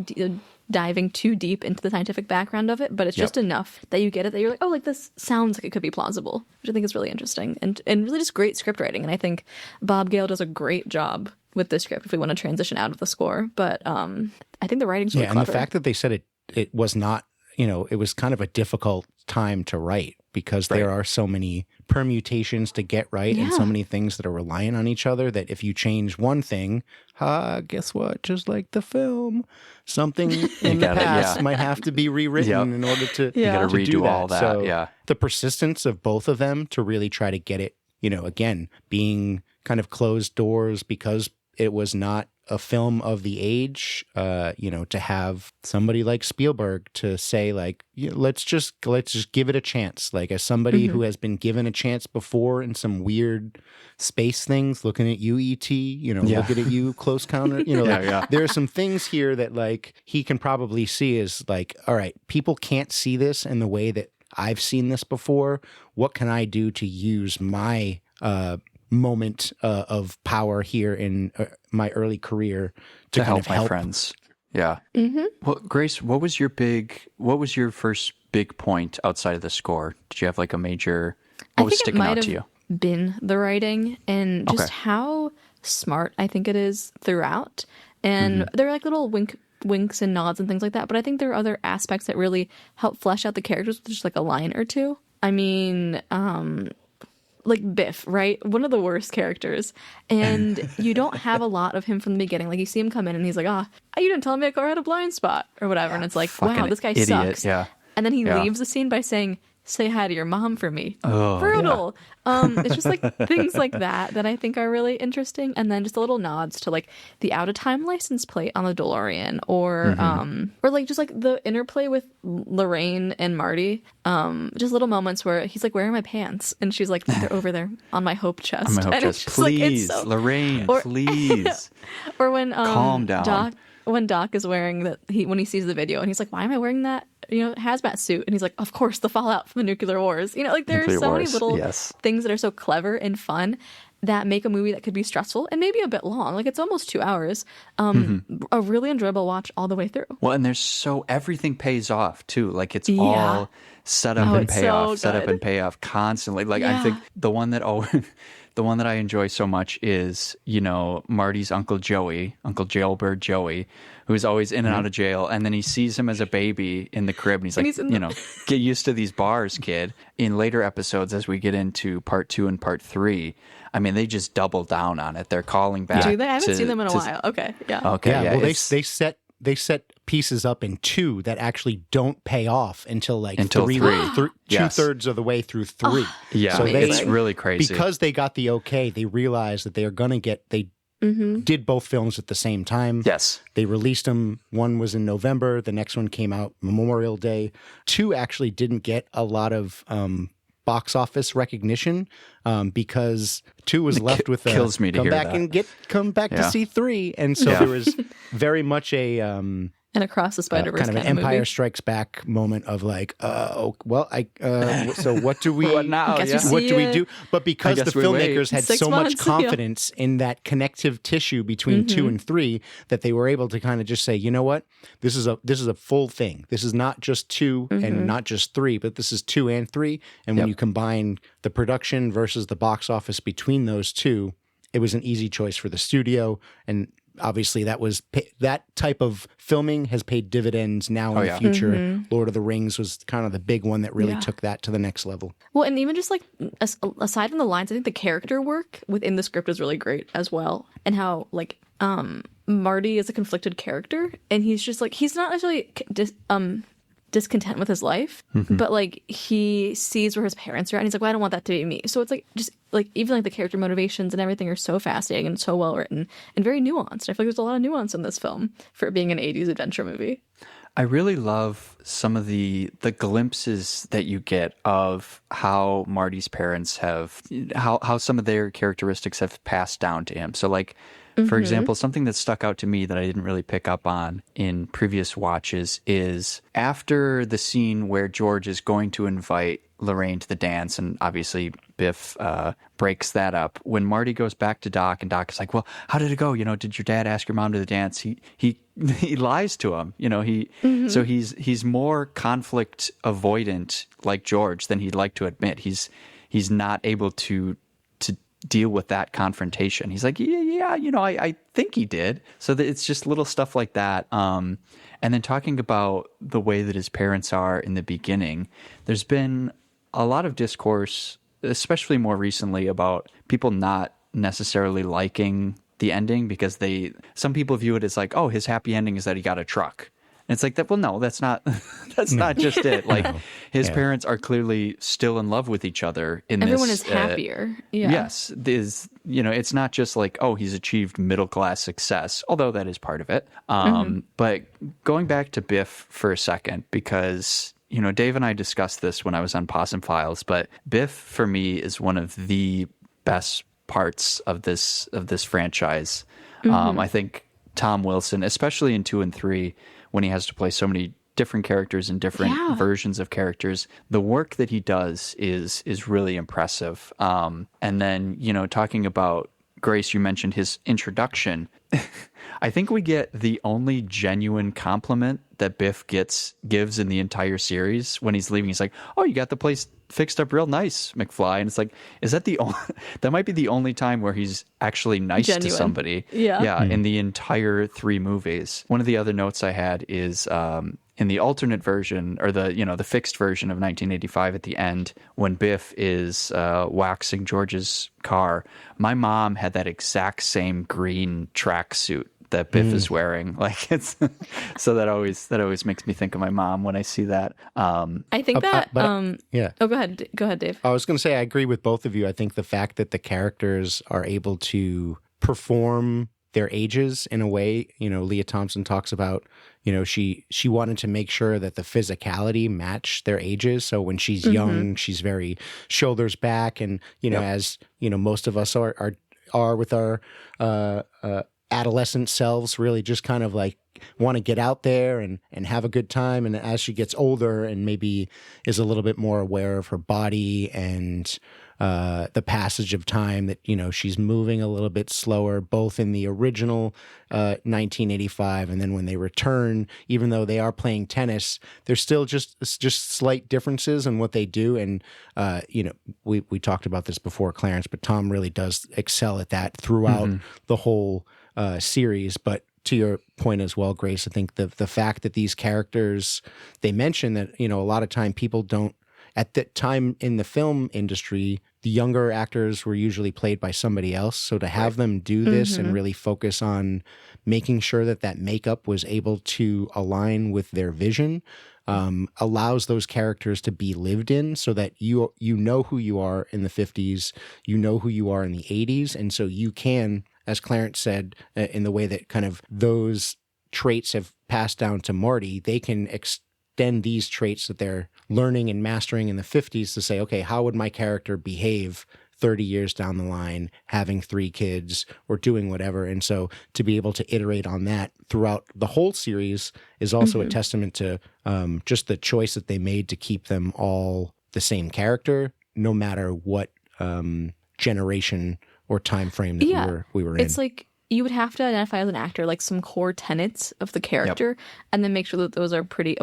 diving too deep into the scientific background of it, but it's just enough that you get it, that you're like, oh, like this sounds like it could be plausible, which I think is really interesting and really just great script writing. And I think Bob Gale does a great job with the script if we want to transition out of the score. But I think the writing's really clever. And the fact that they said it was not, you know, it was kind of a difficult time to write because there are so many permutations to get right and so many things that are reliant on each other that if you change one thing, guess what? Just like the film, something in the past might have to be rewritten in order to, you got to redo do that. all that. So the persistence of both of them to really try to get it, you know, again, being kind of closed doors because it was not a film of the age, you know, to have somebody like Spielberg to say like, let's just give it a chance. Like as somebody who has been given a chance before in some weird space things, looking at you, E.T., you know, looking at you, Close Counter, you know, there are some things here that like he can probably see as like, all right, people can't see this in the way that I've seen this before. What can I do to use my, moment of power here in my early career to kind help of my friends. Yeah. Well, Grace, what was your first big point outside of the score? Did you have like a major, what was sticking out to you? Been the writing and just how smart I think it is throughout. And there are like little winks and nods and things like that. But I think there are other aspects that really help flesh out the characters with just like a line or two. I mean, like Biff, right? One of the worst characters. And you don't have a lot of him from the beginning. Like you see him come in and he's like, you didn't tell me a car had a blind spot or whatever. And it's like, wow, this guy idiot. sucks. Yeah. And then he leaves the scene by saying, say hi to your mom for me. Oh, brutal. It's just like things like that I think are really interesting. And then just the little nods to like the out of time license plate on the DeLorean or like just like the interplay with Lorraine and Marty. Just little moments where he's like, where are my pants? And she's like, they're over there on my hope chest. On my hope and chest. It's Please, like, Lorraine, please. Or when calm down. When Doc is wearing when he sees the video and he's like, why am I wearing that, hazmat suit? And he's like, of course, the fallout from the nuclear wars. Like there are so many little things that are so clever and fun that make a movie that could be stressful and maybe a bit long. Like it's almost 2 hours. A really enjoyable watch all the way through. Well, and everything pays off too. Like it's all set up and pay off, set up and pay off constantly. Like I think the one that I enjoy so much is, Marty's Uncle Jailbird Joey, who's always in and out of jail. And then he sees him as a baby in the crib and he's like, get used to these bars, kid. In later episodes, as we get into part 2 and part 3, I mean, they just double down on it. They're calling back. Do they? I haven't seen them in a while. Okay. Yeah. Okay. Yeah. Well, they set pieces up in 2 that actually don't pay off until 3. 2/3 of the way through 3. Yeah, so it's really crazy. Because they got the okay, they realized that they are going to they did both films at the same time. Yes. They released them. One was in November. The next one came out Memorial Day. 2 actually didn't get a lot of box office recognition because 2 was left with kills me to hear that. Come back to see 3. And so there was very much a and Across the Spider-Verse kind of an Empire Strikes Back moment of like, so what do we what now? What do we do? But because the filmmakers had 6 so months, much confidence in that connective tissue between 2 and 3 that they were able to kind of just say, you know what, this is a full thing. This is not just 2 and not just 3, but this is 2 and 3. And when you combine the production versus the box office between those two, it was an easy choice for the studio, and obviously that type of filming has paid dividends now in the future. Lord of the Rings was kind of the big one that really took that to the next level. Well, and even just like aside from the lines, I think the character work within the script is really great as well, and how like Marty is a conflicted character, and he's just like, he's not necessarily discontent with his life, but like he sees where his parents are at, and he's like, well, I don't want that to be me. So it's like, just like, even like the character motivations and everything are so fascinating and so well written and very nuanced. I feel like there's a lot of nuance in this film for it being an 80s adventure movie. I really love some of the glimpses that you get of how Marty's parents have, how some of their characteristics have passed down to him. So like, for example, something that stuck out to me that I didn't really pick up on in previous watches is after the scene where George is going to invite Lorraine to the dance, and obviously Biff breaks that up. When Marty goes back to Doc, and Doc is like, well, how did it go? You know, did your dad ask your mom to the dance? He lies to him. You know, so he's more conflict avoidant like George than he'd like to admit. He's not able to deal with that confrontation. He's like, yeah, you know, I think he did. So it's just little stuff like that. And then talking about the way that his parents are in the beginning, there's been a lot of discourse, especially more recently, about people not necessarily liking the ending because some people view it as like, oh, his happy ending is that he got a truck. And it's like that. Well, no, that's not not just it. Like his parents are clearly still in love with each other. Everyone is happier. Yes, it's not just like, oh, he's achieved middle class success, although that is part of it. But going back to Biff for a second, because Dave and I discussed this when I was on Possum Files, but Biff for me is one of the best parts of this franchise. I think Tom Wilson, especially in 2 and 3. When he has to play so many different characters and different versions of characters, the work that he does is really impressive. And then, talking about Grace, you mentioned his introduction. I think we get the only genuine compliment that Biff gives in the entire series when he's leaving. He's like, oh, you got the place fixed up real nice, McFly. And it's like, is that that might be the only time where he's actually nice to somebody. Yeah. In the entire 3 movies. One of the other notes I had is, in the alternate version, or the fixed version of 1985 at the end, when Biff is waxing George's car, my mom had that exact same green tracksuit that Biff is wearing. Like it's so that always makes me think of my mom when I see that. I think that yeah. Oh, go ahead, Dave. I was going to say I agree with both of you. I think the fact that the characters are able to perform their ages in a way, Leah Thompson talks about, she wanted to make sure that the physicality matched their ages. So when she's young, she's very shoulders back, and as most of us are with our adolescent selves, really just kind of like want to get out there and have a good time. And as she gets older and maybe is a little bit more aware of her body and the passage of time, that she's moving a little bit slower, both in the original 1985 and then when they return, even though they are playing tennis, there's still just slight differences in what they do. And we talked about this before, Clarence, but Tom really does excel at that throughout the whole series. But to your point as well, Grace, I think the fact that these characters, they mention that a lot of time people don't. At that time in the film industry, the younger actors were usually played by somebody else. So to have them do this and really focus on making sure that makeup was able to align with their vision allows those characters to be lived in, so that you know who you are in the 50s, you know who you are in the 80s. And so you can, as Clarence said, in the way that kind of those traits have passed down to Marty, they can extend these traits that they're learning and mastering in the 50s to say, okay, how would my character behave 30 years down the line, having 3 kids or doing whatever? And so to be able to iterate on that throughout the whole series is also a testament to just the choice that they made to keep them all the same character, no matter what generation or time frame that we were in. It's like you would have to identify as an actor like some core tenets of the character, and then make sure that those are pretty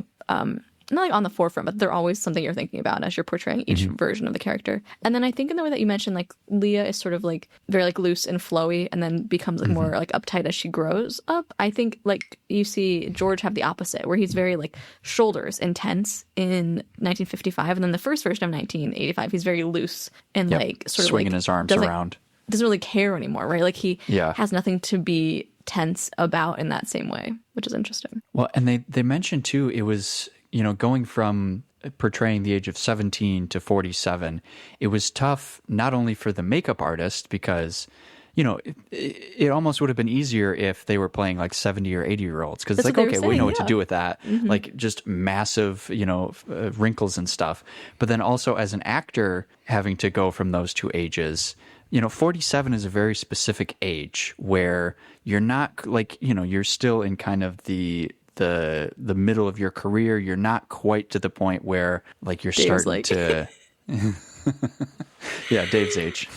not like on the forefront, but they're always something you're thinking about as you're portraying each version of the character. And then I think in the way that you mentioned, like Leah is sort of like very like loose and flowy and then becomes like more like uptight as she grows up. I think like you see George have the opposite, where he's very like shoulders intense in 1955, and then the first version of 1985 he's very loose and like sort of swinging like his arms around. Doesn't really care anymore, right? Like he Yeah. has nothing to be tense about in that same way, which is interesting. Well, and they mentioned too, it was, going from portraying the age of 17 to 47, it was tough not only for the makeup artist because, it almost would have been easier if they were playing like 70 or 80-year-olds because it's That's like, what they okay, were we know saying, what to yeah. do with that. Like just massive, wrinkles and stuff. But then also as an actor having to go from those two ages, 47 is a very specific age where you're not like, you're still in kind of the middle of your career. You're not quite to the point where like you're Dave's starting like- to yeah, Dave's age.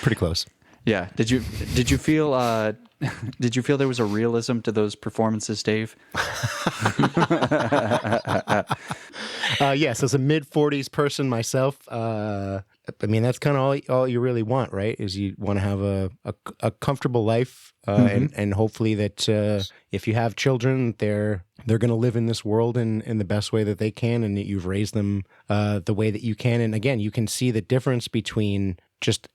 Pretty close. Yeah. Did you feel there was a realism to those performances, Dave? Yes, as a mid-40s person myself, I mean, that's kind of all you really want, right? Is you want to have a comfortable life, and hopefully that if you have children, they're going to live in this world in the best way that they can, and that you've raised them the way that you can. And again, you can see the difference between just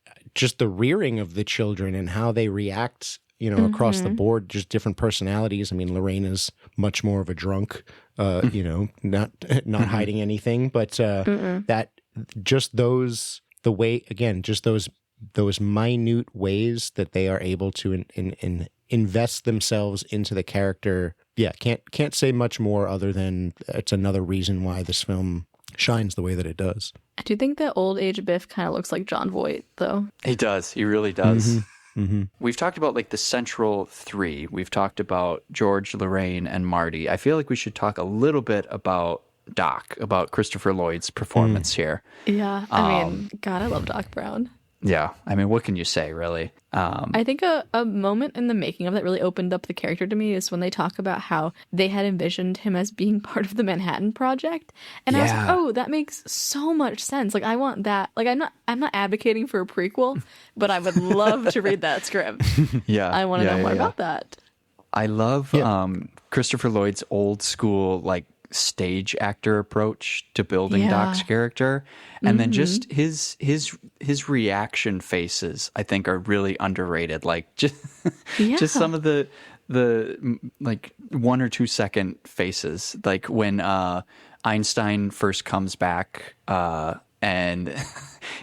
the rearing of the children and how they react, across the board, just different personalities. I mean, Lorraine is much more of a drunk, not hiding anything, but that just those minute ways that they are able to invest themselves into the character. Yeah, can't say much more other than it's another reason why this film shines the way that it does. I do think that old age Biff kind of looks like John Voight, though. He does. He really does. We've talked about like the central three. We've talked about George, Lorraine, and Marty. I feel like we should talk a little bit about Doc, about Christopher Lloyd's performance here. Yeah, I mean, God, I love Doc Brown. Yeah, I mean, what can you say, really? I think a moment in the making of that really opened up the character to me is when they talk about how they had envisioned him as being part of the Manhattan Project, and I was like, oh, that makes so much sense. Like, I want that. Like, I'm not advocating for a prequel, but I would love to read that script. Yeah, I want to know more about that. I love Christopher Lloyd's old school like stage actor approach to building Doc's character, and then just his reaction faces I think are really underrated. Like just some of the like 1 or 2 second faces, like when Einstein first comes back and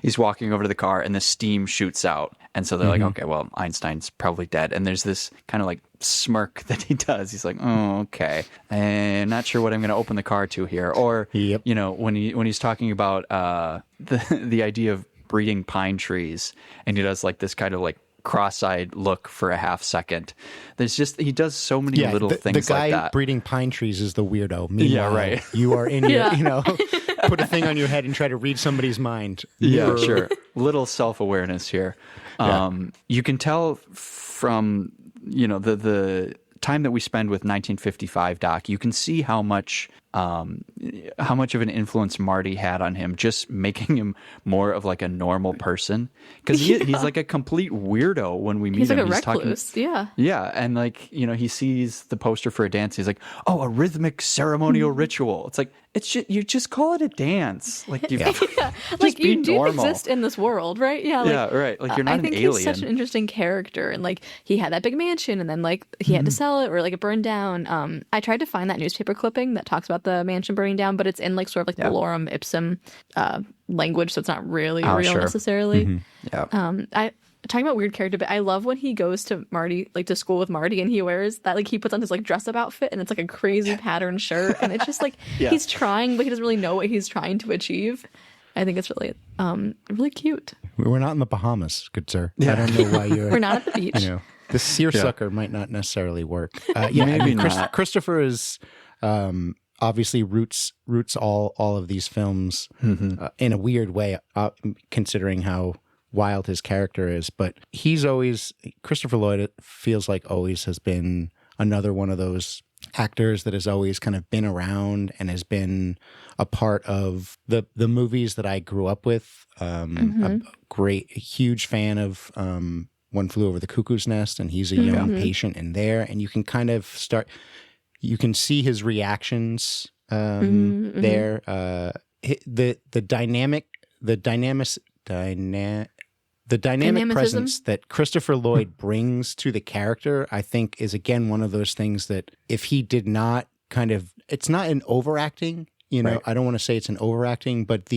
he's walking over to the car and the steam shoots out. And so they're like, okay, well, Einstein's probably dead. And there's this kind of like smirk that he does. He's like, oh, okay. I'm not sure what I'm going to open the car to here. Or, when he's talking about the idea of breeding pine trees, and he does like this kind of like cross-eyed look for a half second. He does so many little things the guy like that. breeding pine trees is the weirdo. Meanwhile, right. You are in your, put a thing on your head and try to read somebody's mind. Yeah, sure. Little self-awareness here. You can tell from, the time that we spend with 1955 Doc, you can see how much of an influence Marty had on him, just making him more of like a normal person. Because he's like a complete weirdo when we meet He's him. like a He's recluse, talking, yeah, and like he sees the poster for a dance. He's like, oh, a rhythmic ceremonial ritual. It's like you just call it a dance. Like like be you do normal. exist in this world, right? Yeah, like, right. Like you're not I an think alien. he's such an interesting character, and like he had that big mansion, and then like he had to sell it or like it burned down. I tried to find that newspaper clipping that talks about the mansion burning down, but it's in like sort of like the lorem ipsum language, so it's not really real necessarily. I talking about weird character, but I love when he goes to Marty, like to school with Marty, and he wears that, like he puts on his like dress up outfit, and it's like a crazy pattern shirt, and it's just like he's trying, but he doesn't really know what he's trying to achieve. I think it's really really cute. We're not in the Bahamas, good sir. I don't know why you're. We're not at the beach. The seersucker might not necessarily work. Maybe not. Christopher is obviously roots all of these films in a weird way, considering how wild his character is. But Christopher Lloyd, it feels like always has been another one of those actors that has always kind of been around and has been a part of the movies that I grew up with. A huge fan of One Flew Over the Cuckoo's Nest, and he's a young patient in there, and you can kind of you can see his reactions there. The dynamic presence that Christopher Lloyd brings to the character, I think, is again one of those things that if he did not it's not an overacting, Right. I don't want to say it's an overacting, but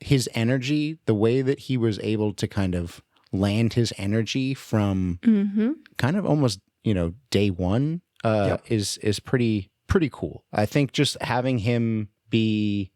his energy, the way that he was able to kind of land his energy from kind of almost, day one, is pretty cool. I think just having him play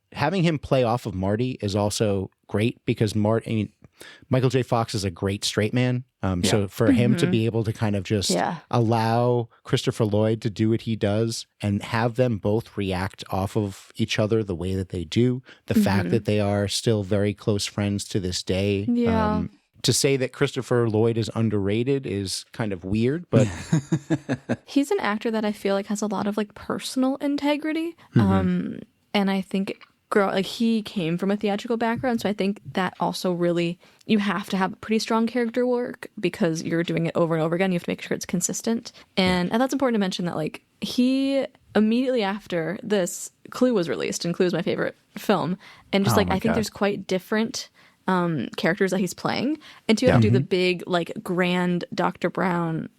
off of Marty is also great because Michael J. Fox is a great straight man. So for him to be able to kind of just allow Christopher Lloyd to do what he does and have them both react off of each other the way that they do, the fact that they are still very close friends to this day. Yeah. To say that Christopher Lloyd is underrated is kind of weird, but He's an actor that I feel like has a lot of like personal integrity. And I think he came from a theatrical background, so I think that also really, you have to have pretty strong character work because you're doing it over and over again. You have to make sure it's consistent. And that's important to mention that like he immediately after this, Clue was released, and Clue is my favorite film. And just I think there's quite different characters that he's playing, and to have to do the big like grand Dr. Brown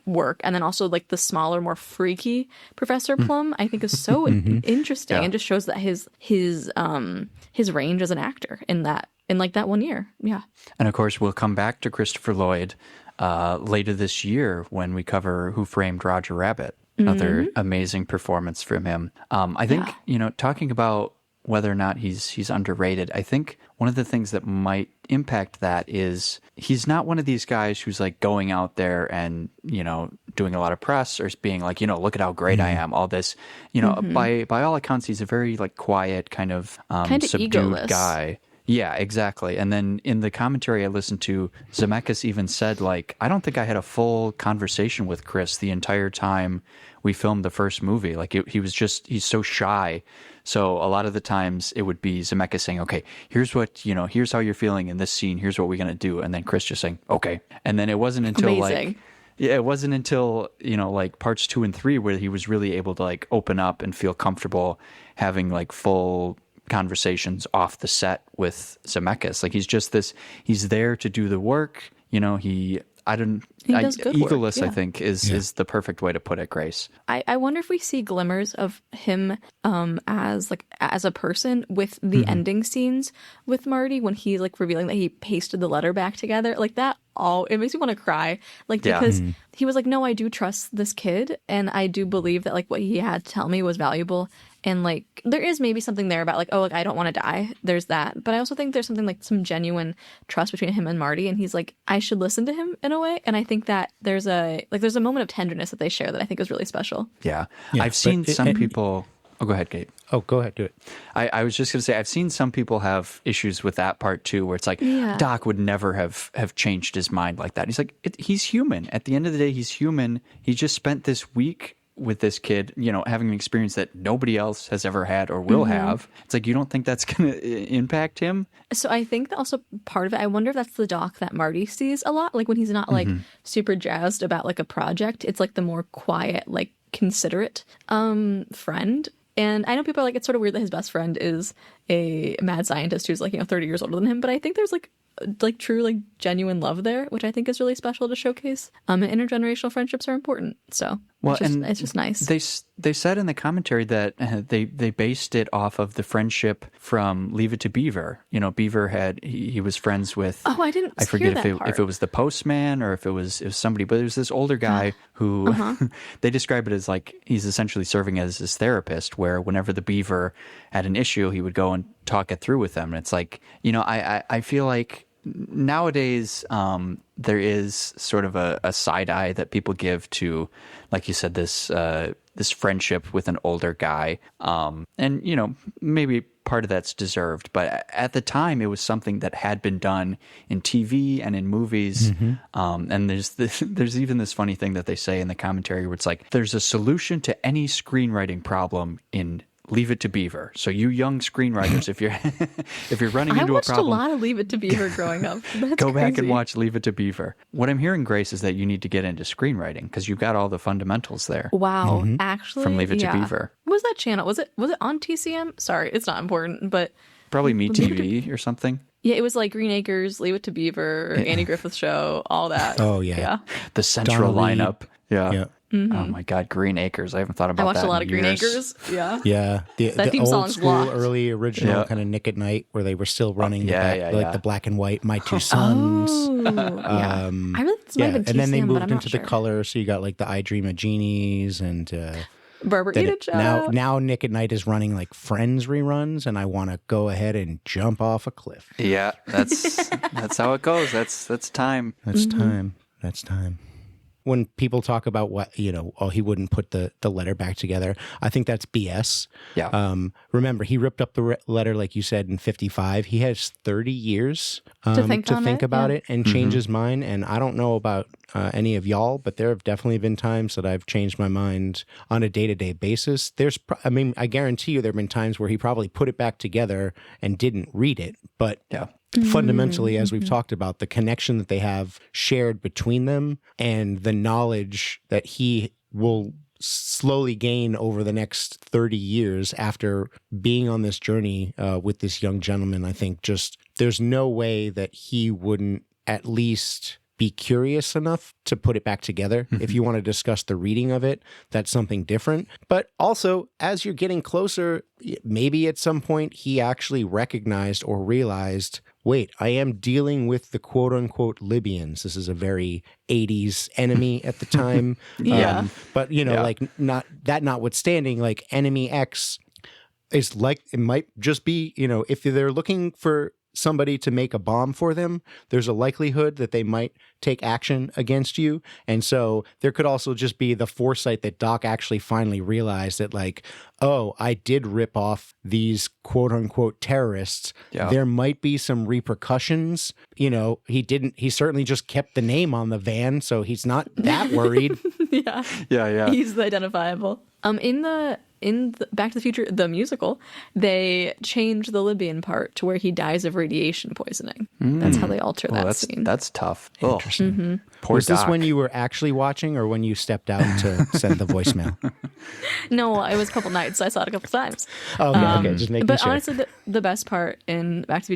work, and then also like the smaller, more freaky Professor Plum, I think is so interesting, and just shows that his range as an actor in that 1 year. Yeah. And of course, we'll come back to Christopher Lloyd later this year when we cover Who Framed Roger Rabbit. Another amazing performance from him. I think talking about whether or not he's underrated, I think one of the things that might impact that is he's not one of these guys who's like going out there and, doing a lot of press or being like, look at how great I am, all this, by all accounts, he's a very like quiet kind of subdued egoless guy. Yeah, exactly. And then in the commentary I listened to, Zemeckis even said, like, I don't think I had a full conversation with Chris the entire time we filmed the first movie. Like, he's so shy. So a lot of the times it would be Zemeckis saying, okay, here's what, here's how you're feeling in this scene. Here's what we're going to do. And then Chris just saying, okay. And then it wasn't until like parts 2 and 3 where he was really able to like open up and feel comfortable having like full conversations off the set with Zemeckis. Like he's there to do the work. Does good work, egoless, I think, is the perfect way to put it, Grace. I wonder if we see glimmers of him as a person with the ending scenes with Marty when he's like revealing that he pasted the letter back together. Like that it makes me want to cry. Like because he was like, no, I do trust this kid, and I do believe that like what he had to tell me was valuable. And like there is maybe something there about like, oh, like I don't want to die. There's that. But I also think there's something like some genuine trust between him and Marty, and he's like, I should listen to him in a way. And I think that there's a moment of tenderness that they share that I think is really special. Yeah. I've seen some people. Oh, go ahead, Gabe. Oh, go ahead, do it. I was just going to say, I've seen some people have issues with that part too, where it's like, Doc would never have changed his mind like that. He's like, he's human. At the end of the day, he's human. He just spent this week with this kid, having an experience that nobody else has ever had or will have. It's like, you don't think that's going to impact him? So I think that also part of it, I wonder if that's the Doc that Marty sees a lot. Like when he's not like super jazzed about like a project, it's like the more quiet, like considerate friend. And I know people are like, it's sort of weird that his best friend is a mad scientist who's like, 30 years older than him. But I think there's like true, like genuine love there, which I think is really special to showcase. And intergenerational friendships are important. So it's just nice. They said in the commentary that they based it off of the friendship from Leave It to Beaver. Beaver he was friends with. Oh, I forget if it was the postman or if it was somebody, but there's this older guy who they describe it as like he's essentially serving as his therapist, where whenever the Beaver had an issue, he would go and talk it through with them. And it's like, I feel like nowadays there is sort of a side eye that people give to, like you said, this friendship with an older guy, and maybe part of that's deserved, but at the time it was something that had been done in TV and in movies. And there's even this funny thing that they say in the commentary where it's like, there's a solution to any screenwriting problem in Leave It to Beaver. So you young screenwriters, if you're running I into a watched problem, a lot of Leave It to Beaver growing up. That's go back crazy. and watch Leave It to Beaver. What I'm hearing, Grace, is that you need to get into screenwriting because you've got all the fundamentals there. Wow, actually, From Leave It to Beaver. What was that channel? Was it on TCM? Sorry, it's not important, but Probably Me TV or something. yeah, it was like Green Acres, Leave It to Beaver, Andy Griffith Show, all that. Oh, yeah. The central Donna Reed. lineup. Yeah. Yeah. Oh my God, Green Acres. I haven't thought about I watched that a lot in of Green years. Acres. Yeah. Yeah, the theme old song's school, locked. early original Yeah. kind of Nick at Night, where they were still running yeah. the black and white My Two Sons. Oh, yeah. I really this might Yeah, have been TCM, and then they but moved I'm into not the sure. color, so you got like the I Dream of Genies, and Barbara then Edith Show. now Nick at Night is running like Friends reruns, and I want to go ahead and jump off a cliff. Yeah, that's how it goes. That's time. That's time. That's time. When people talk about what, he wouldn't put the letter back together, I think that's BS. Yeah. Remember, he ripped up the letter, like you said, in 55. He has 30 years To think on it, about yeah. it and change his mind. And I don't know about any of y'all, but there have definitely been times that I've changed my mind on a day-to-day basis. I guarantee you there have been times where he probably put it back together and didn't read it. But Yeah. fundamentally, as we've talked about, the connection that they have shared between them and the knowledge that he will slowly gain over the next 30 years after being on this journey with this young gentleman, I think just there's no way that he wouldn't at least be curious enough to put it back together. If you want to discuss the reading of it, that's something different. But also, as you're getting closer, maybe at some point he actually recognized or realized, wait, I am dealing with the quote unquote Libyans. This is a very 80s enemy at the time. Yeah. But, like notwithstanding, like Enemy X is like, it might just be, if they're looking for somebody to make a bomb for them, there's a likelihood that they might take action against you. And so there could also just be the foresight that Doc actually finally realized that, like, oh, I did rip off these quote unquote terrorists. Yeah. There might be some repercussions. He certainly just kept the name on the van, so he's not that worried. Yeah. Yeah. He's identifiable. In the Back to the Future, the musical, they change the Libyan part to where he dies of radiation poisoning. That's how they alter that scene. That's tough. Interesting. Poor Was this Doc. when you were actually watching or when you stepped out to send the voicemail? No, it was a couple nights, so I saw it a couple times. Oh, okay. Just making But sure. honestly, the best part in Back to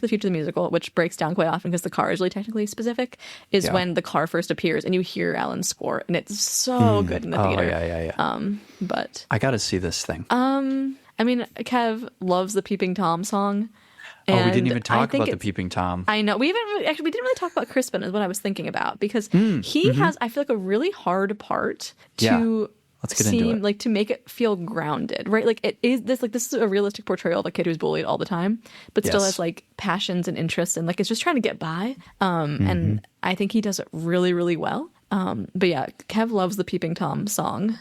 the Future the musical, which breaks down quite often because the car is really technically specific, is when the car first appears and you hear Alan's score, and it's so good in the theater. Yeah. But I got to see this thing. I mean, Kev loves the Peeping Tom song. We didn't and even I talk think about the it's- Peeping Tom. I know we didn't really talk about Crispin is what I was thinking about because he has, I feel like, a really hard part to Let's get into it. like to make it feel grounded, right? Like this is a realistic portrayal of a kid who's bullied all the time, but still Yes. has like passions and interests and like is just trying to get by. And I think he does it really, really well. But yeah, Kev loves the Peeping Tom song,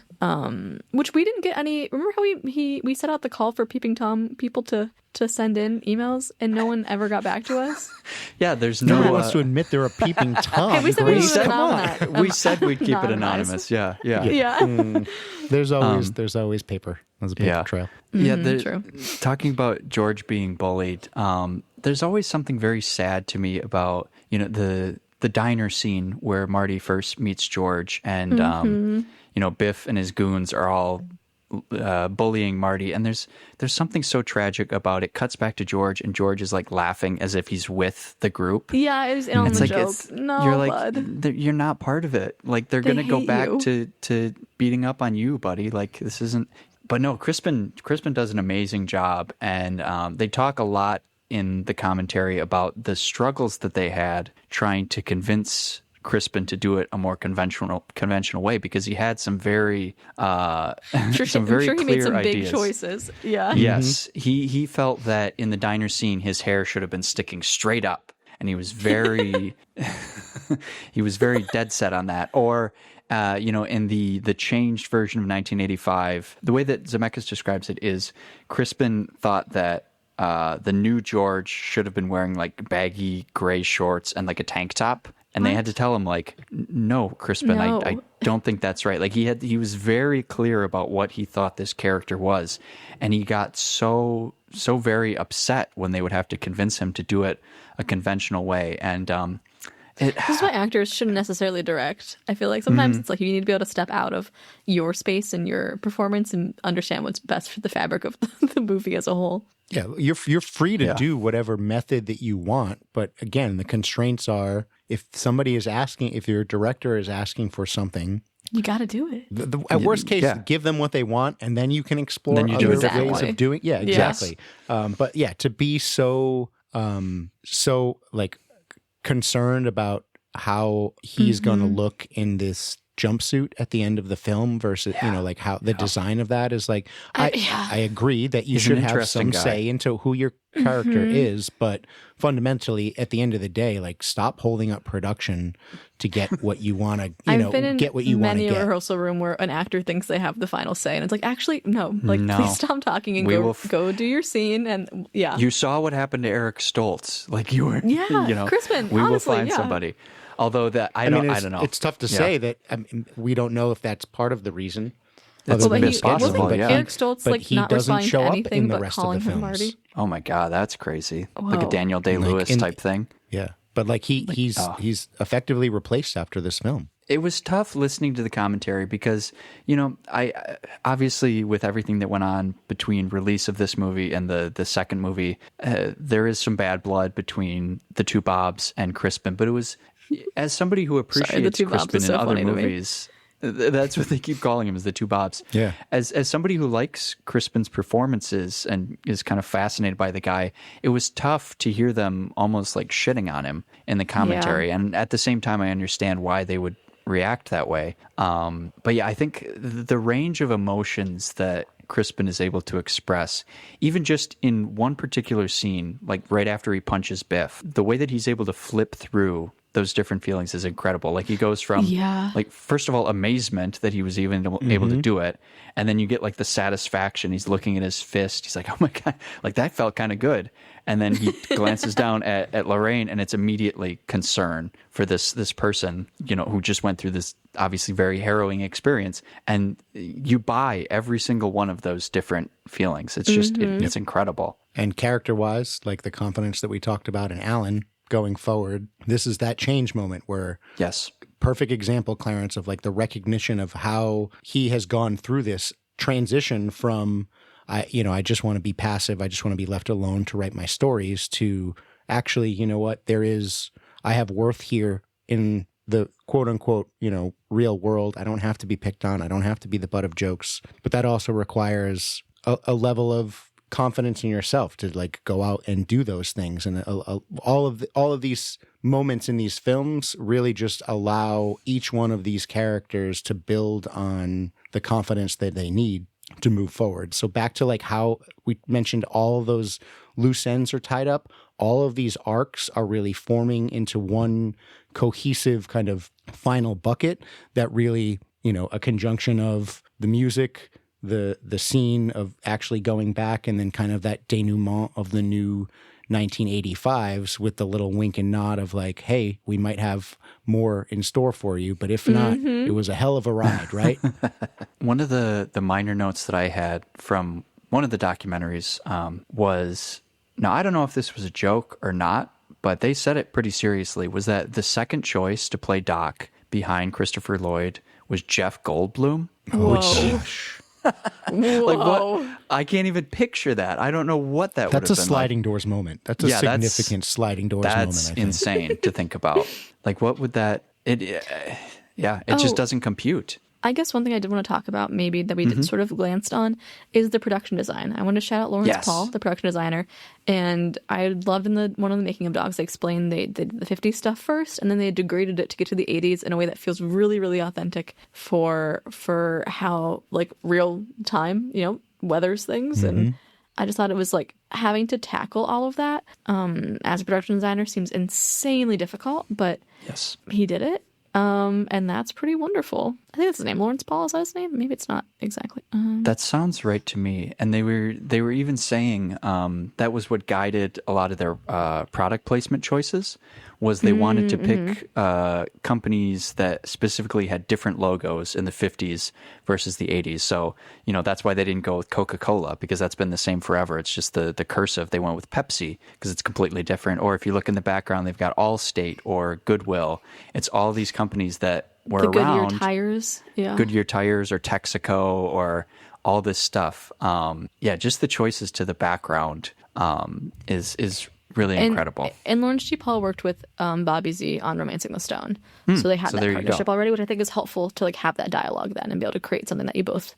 which we didn't get any. Remember how we set out the call for Peeping Tom people to send in emails and no one ever got back to us? Yeah, there's No one no. wants to admit they're a peeping Tom. Hey, we said we Grace. would Come on. anonymize. We said we'd keep it Anonymized. anonymous. Yeah. Yeah. There's always paper. There's a paper trail. Yeah, true. Talking about George being bullied, there's always something very sad to me about the diner scene where Marty first meets George, and Biff and his goons are all bullying Marty, and there's something so tragic about it. Cuts back to George, and George is like laughing as if he's with the group. Yeah, it was in on It's the like joke. No, you're bud. you're not part of it. Like they're gonna go hate back you. to beating up on you, buddy. Like this isn't. But no, Crispin does an amazing job, and they talk a lot in the commentary about the struggles that they had trying to convince Crispin to do it a more conventional way, because he had some very some very I'm sure he clear made some ideas. big choices. Yeah. Yes, he felt that in the diner scene his hair should have been sticking straight up, and he was very He was very dead set on that. Or, in the changed version of 1985, the way that Zemeckis describes it is Crispin thought that the new George should have been wearing like baggy gray shorts and like a tank top. And they had to tell him like, no, Crispin, No. I don't think that's right. Like he was very clear about what he thought this character was. And he got so very upset when they would have to convince him to do it a conventional way. And This is why actors shouldn't necessarily direct. I feel like sometimes it's like you need to be able to step out of your space and your performance and understand what's best for the fabric of the movie as a whole. Yeah, you're free to do whatever method that you want, but again, the constraints are if your director is asking for something, You got to do it. at worst case, give them what they want, and then you can explore Then you do other it different ways way. of doing. Yeah, exactly. But yeah, to be so like concerned about how he's going to look in this jumpsuit at the end of the film versus like how the design of that is like I agree that you He's should an have interesting some guy. say into who your character is, but fundamentally at the end of the day, like stop holding up production to get what you want to I've been in get what you want to many a get. rehearsal room where an actor thinks they have the final say, and it's like, actually, no. Like, No. please stop talking and We go will go do your scene. And You saw what happened to Eric Stoltz. Like you were, Yeah, Crispin, we will honestly, find yeah. somebody. Although that I mean, don't know. It's tough to say that. I mean, we don't know if that's part of the reason. It's other Well, than but possible, wasn't yeah. Eric Stoltz but like he not doesn't responding show to up anything in the but rest of calling the him films. Marty? Oh my God, that's crazy. Like a Whoa. Daniel Day-Lewis in- type thing. Yeah, but like he's effectively replaced after this film. It was tough listening to the commentary because, I obviously with everything that went on between release of this movie and the second movie, there is some bad blood between the two Bobs and Crispin. But it was, as somebody who appreciates two Bobs Crispin is in so other funny to me. movies, that's what they keep calling him, is the two Bobs. Yeah. As somebody who likes Crispin's performances and is kind of fascinated by the guy, it was tough to hear them almost like shitting on him in the commentary. And at the same time, I understand why they would react that way. But yeah, I think the range of emotions that Crispin is able to express, even just in one particular scene, like right after he punches Biff, the way that he's able to flip through those different feelings is incredible. Like he goes from like, first of all, amazement that he was even able to do it. And then you get like the satisfaction. He's looking at his fist. He's like, oh my God, like that felt kind of good. And then he glances down at Lorraine, and it's immediately concern for this person, who just went through this obviously very harrowing experience. And you buy every single one of those different feelings. It's just, it's incredible. And character-wise, like the confidence that we talked about in Alan going forward, this is that change moment where Yes. perfect example, Clarence, of like the recognition of how he has gone through this transition from I just want to be passive. I just want to be left alone to write my stories to actually, you know what, I have worth here in the quote unquote, real world. I don't have to be picked on. I don't have to be the butt of jokes, but that also requires a level of confidence in yourself to like go out and do those things. And all of these moments in these films really just allow each one of these characters to build on the confidence that they need to move forward. So back to like how we mentioned all of those loose ends are tied up. All of these arcs are really forming into one cohesive kind of final bucket that really, a conjunction of the music, the scene of actually going back, and then kind of that denouement of the new 1985s with the little wink and nod of like, hey, we might have more in store for you, but if not, it was a hell of a ride, right? One of the minor notes that I had from one of the documentaries was, now I don't know if this was a joke or not, but they said it pretty seriously, was that the second choice to play Doc behind Christopher Lloyd was Jeff Goldblum. Whoa. Like what? I can't even picture that. I don't know what that would have That's been a sliding doors moment. That's a significant sliding doors moment, I That's think. insane to think about. Like what would that, it just doesn't compute. I guess one thing I did want to talk about, maybe that we did sort of glanced on, is the production design. I want to shout out Lawrence Yes. Paul, the production designer, and I loved in one of the making of dogs, they explained they did the 50s stuff first, and then they degraded it to get to the 80s in a way that feels really, really authentic for how like real time, weathers things, and I just thought it was like having to tackle all of that as a production designer seems insanely difficult, but Yes. he did it. And that's pretty wonderful. I think that's his name. Lawrence Paul, is that his name? Maybe it's not exactly. That sounds right to me. And they were even saying that was what guided a lot of their product placement choices. Was they wanted to pick companies that specifically had different logos in the 50s versus the 80s. So, that's why they didn't go with Coca-Cola, because that's been the same forever. It's just the cursive. They went with Pepsi because it's completely different. Or if you look in the background, they've got Allstate or Goodwill. It's all these companies that were The around. Goodyear tires. Yeah. Goodyear tires or Texaco or all this stuff. Just the choices to the background is really incredible. And Lawrence G. Paul worked with Bobby Z on Romancing the Stone. So they had so that there you partnership go. already, which I think is helpful to like have that dialogue then and be able to create something that you both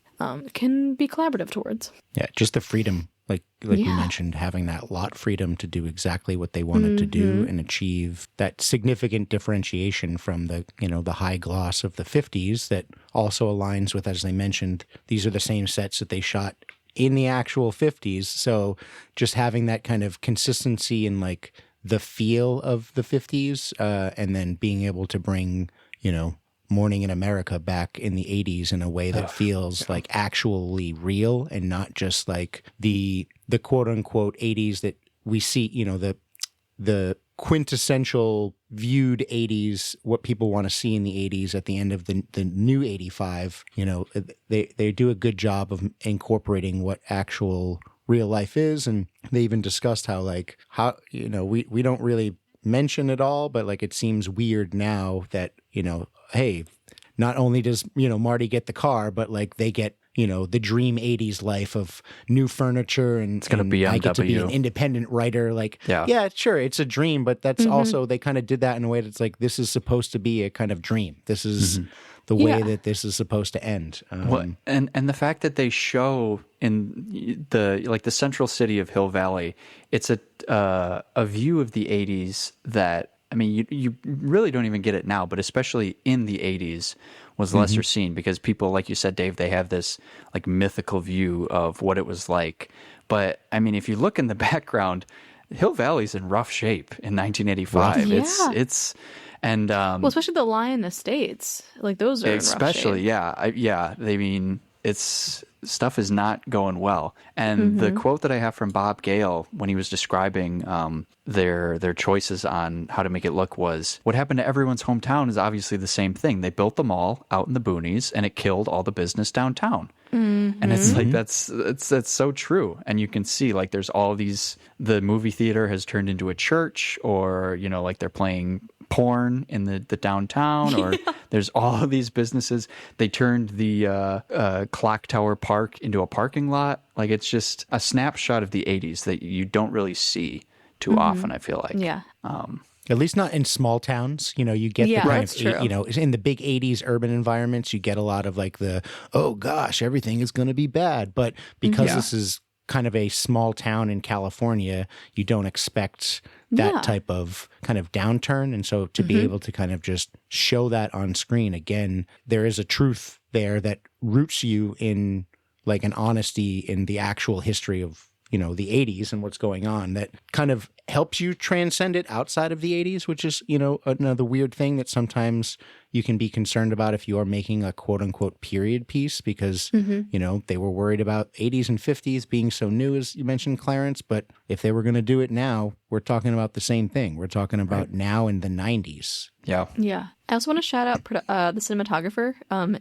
can be collaborative towards. Yeah, just the freedom, like you Yeah. mentioned, having that lot freedom to do exactly what they wanted to do and achieve that significant differentiation from the the high gloss of the 50s that also aligns with, as they mentioned, these are the same sets that they shot in the actual 50s. So just having that kind of consistency in like the feel of the 50s and then being able to bring, Morning in America back in the 80s in a way that feels like actually real and not just like the quote unquote 80s that we see, the quintessential viewed 80s, what people want to see in the 80s at the end of the new 85. They do a good job of incorporating what actual real life is. And they even discussed how we don't really mention it all, but like it seems weird now that, hey, not only does, Marty get the car, but like they get, the dream 80s life of new furniture and It's going to be I get to be an BMW. independent writer. Like, Yeah. sure, it's a dream, but that's also, they kind of did that in a way that's like, this is supposed to be a kind of dream. This is the way that this is supposed to end. And the fact that they show in the central city of Hill Valley, it's a view of the 80s that, I mean, you really don't even get it now, but especially in the 80s was lesser seen because people, like you said, Dave, they have this like mythical view of what it was like. But I mean, if you look in the background, Hill Valley's in rough shape in 1985. Yeah. It's and Well, especially the Lion Estates, like those are especially in rough shape. I mean, it's stuff is not going well. And the quote that I have from Bob Gale when he was describing their choices on how to make it look was, what happened to everyone's hometown is obviously the same thing. They built the mall out in the boonies and it killed all the business downtown. And it's like that's so true. And you can see like there's all these, the movie theater has turned into a church, or like they're playing porn in the downtown, or there's all of these businesses. They turned the Clock Tower Park into a parking lot. Like it's just a snapshot of the 80s that you don't really see too often, I feel like. Yeah. At least not in small towns. You get Yeah, the kind that's of, true. in the big 80s urban environments, you get a lot of like the, oh gosh, everything is going to be bad. But because this is kind of a small town in California, you don't expect that type of kind of downturn. And so to be able to kind of just show that on screen, again, there is a truth there that roots you in like an honesty in the actual history of, the 80s and what's going on that kind of helps you transcend it outside of the 80s, which is, another weird thing that sometimes you can be concerned about if you are making a quote unquote period piece because, they were worried about 80s and 50s being so new, as you mentioned, Clarence. But if they were going to do it now, we're talking about the same thing. We're talking about now in the 90s. Yeah. Yeah. I also want to shout out the cinematographer,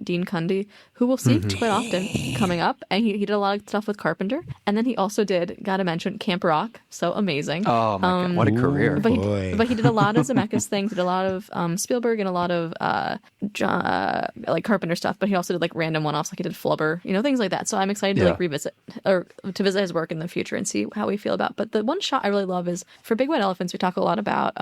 Dean Cundy, who we'll see quite often coming up. And he did a lot of stuff with Carpenter. And then he also did, gotta mention, Camp Rock. So amazing. Oh my God, what a career. But boy. he did a lot of Zemeckis things. He did a lot of Spielberg and a lot of like Carpenter stuff. But he also did like random one-offs, like he did Flubber, things like that. So I'm excited to like revisit or to visit his work in the future and see how we feel about. But the one shot I really love is for Big White Elephants. We talk a lot about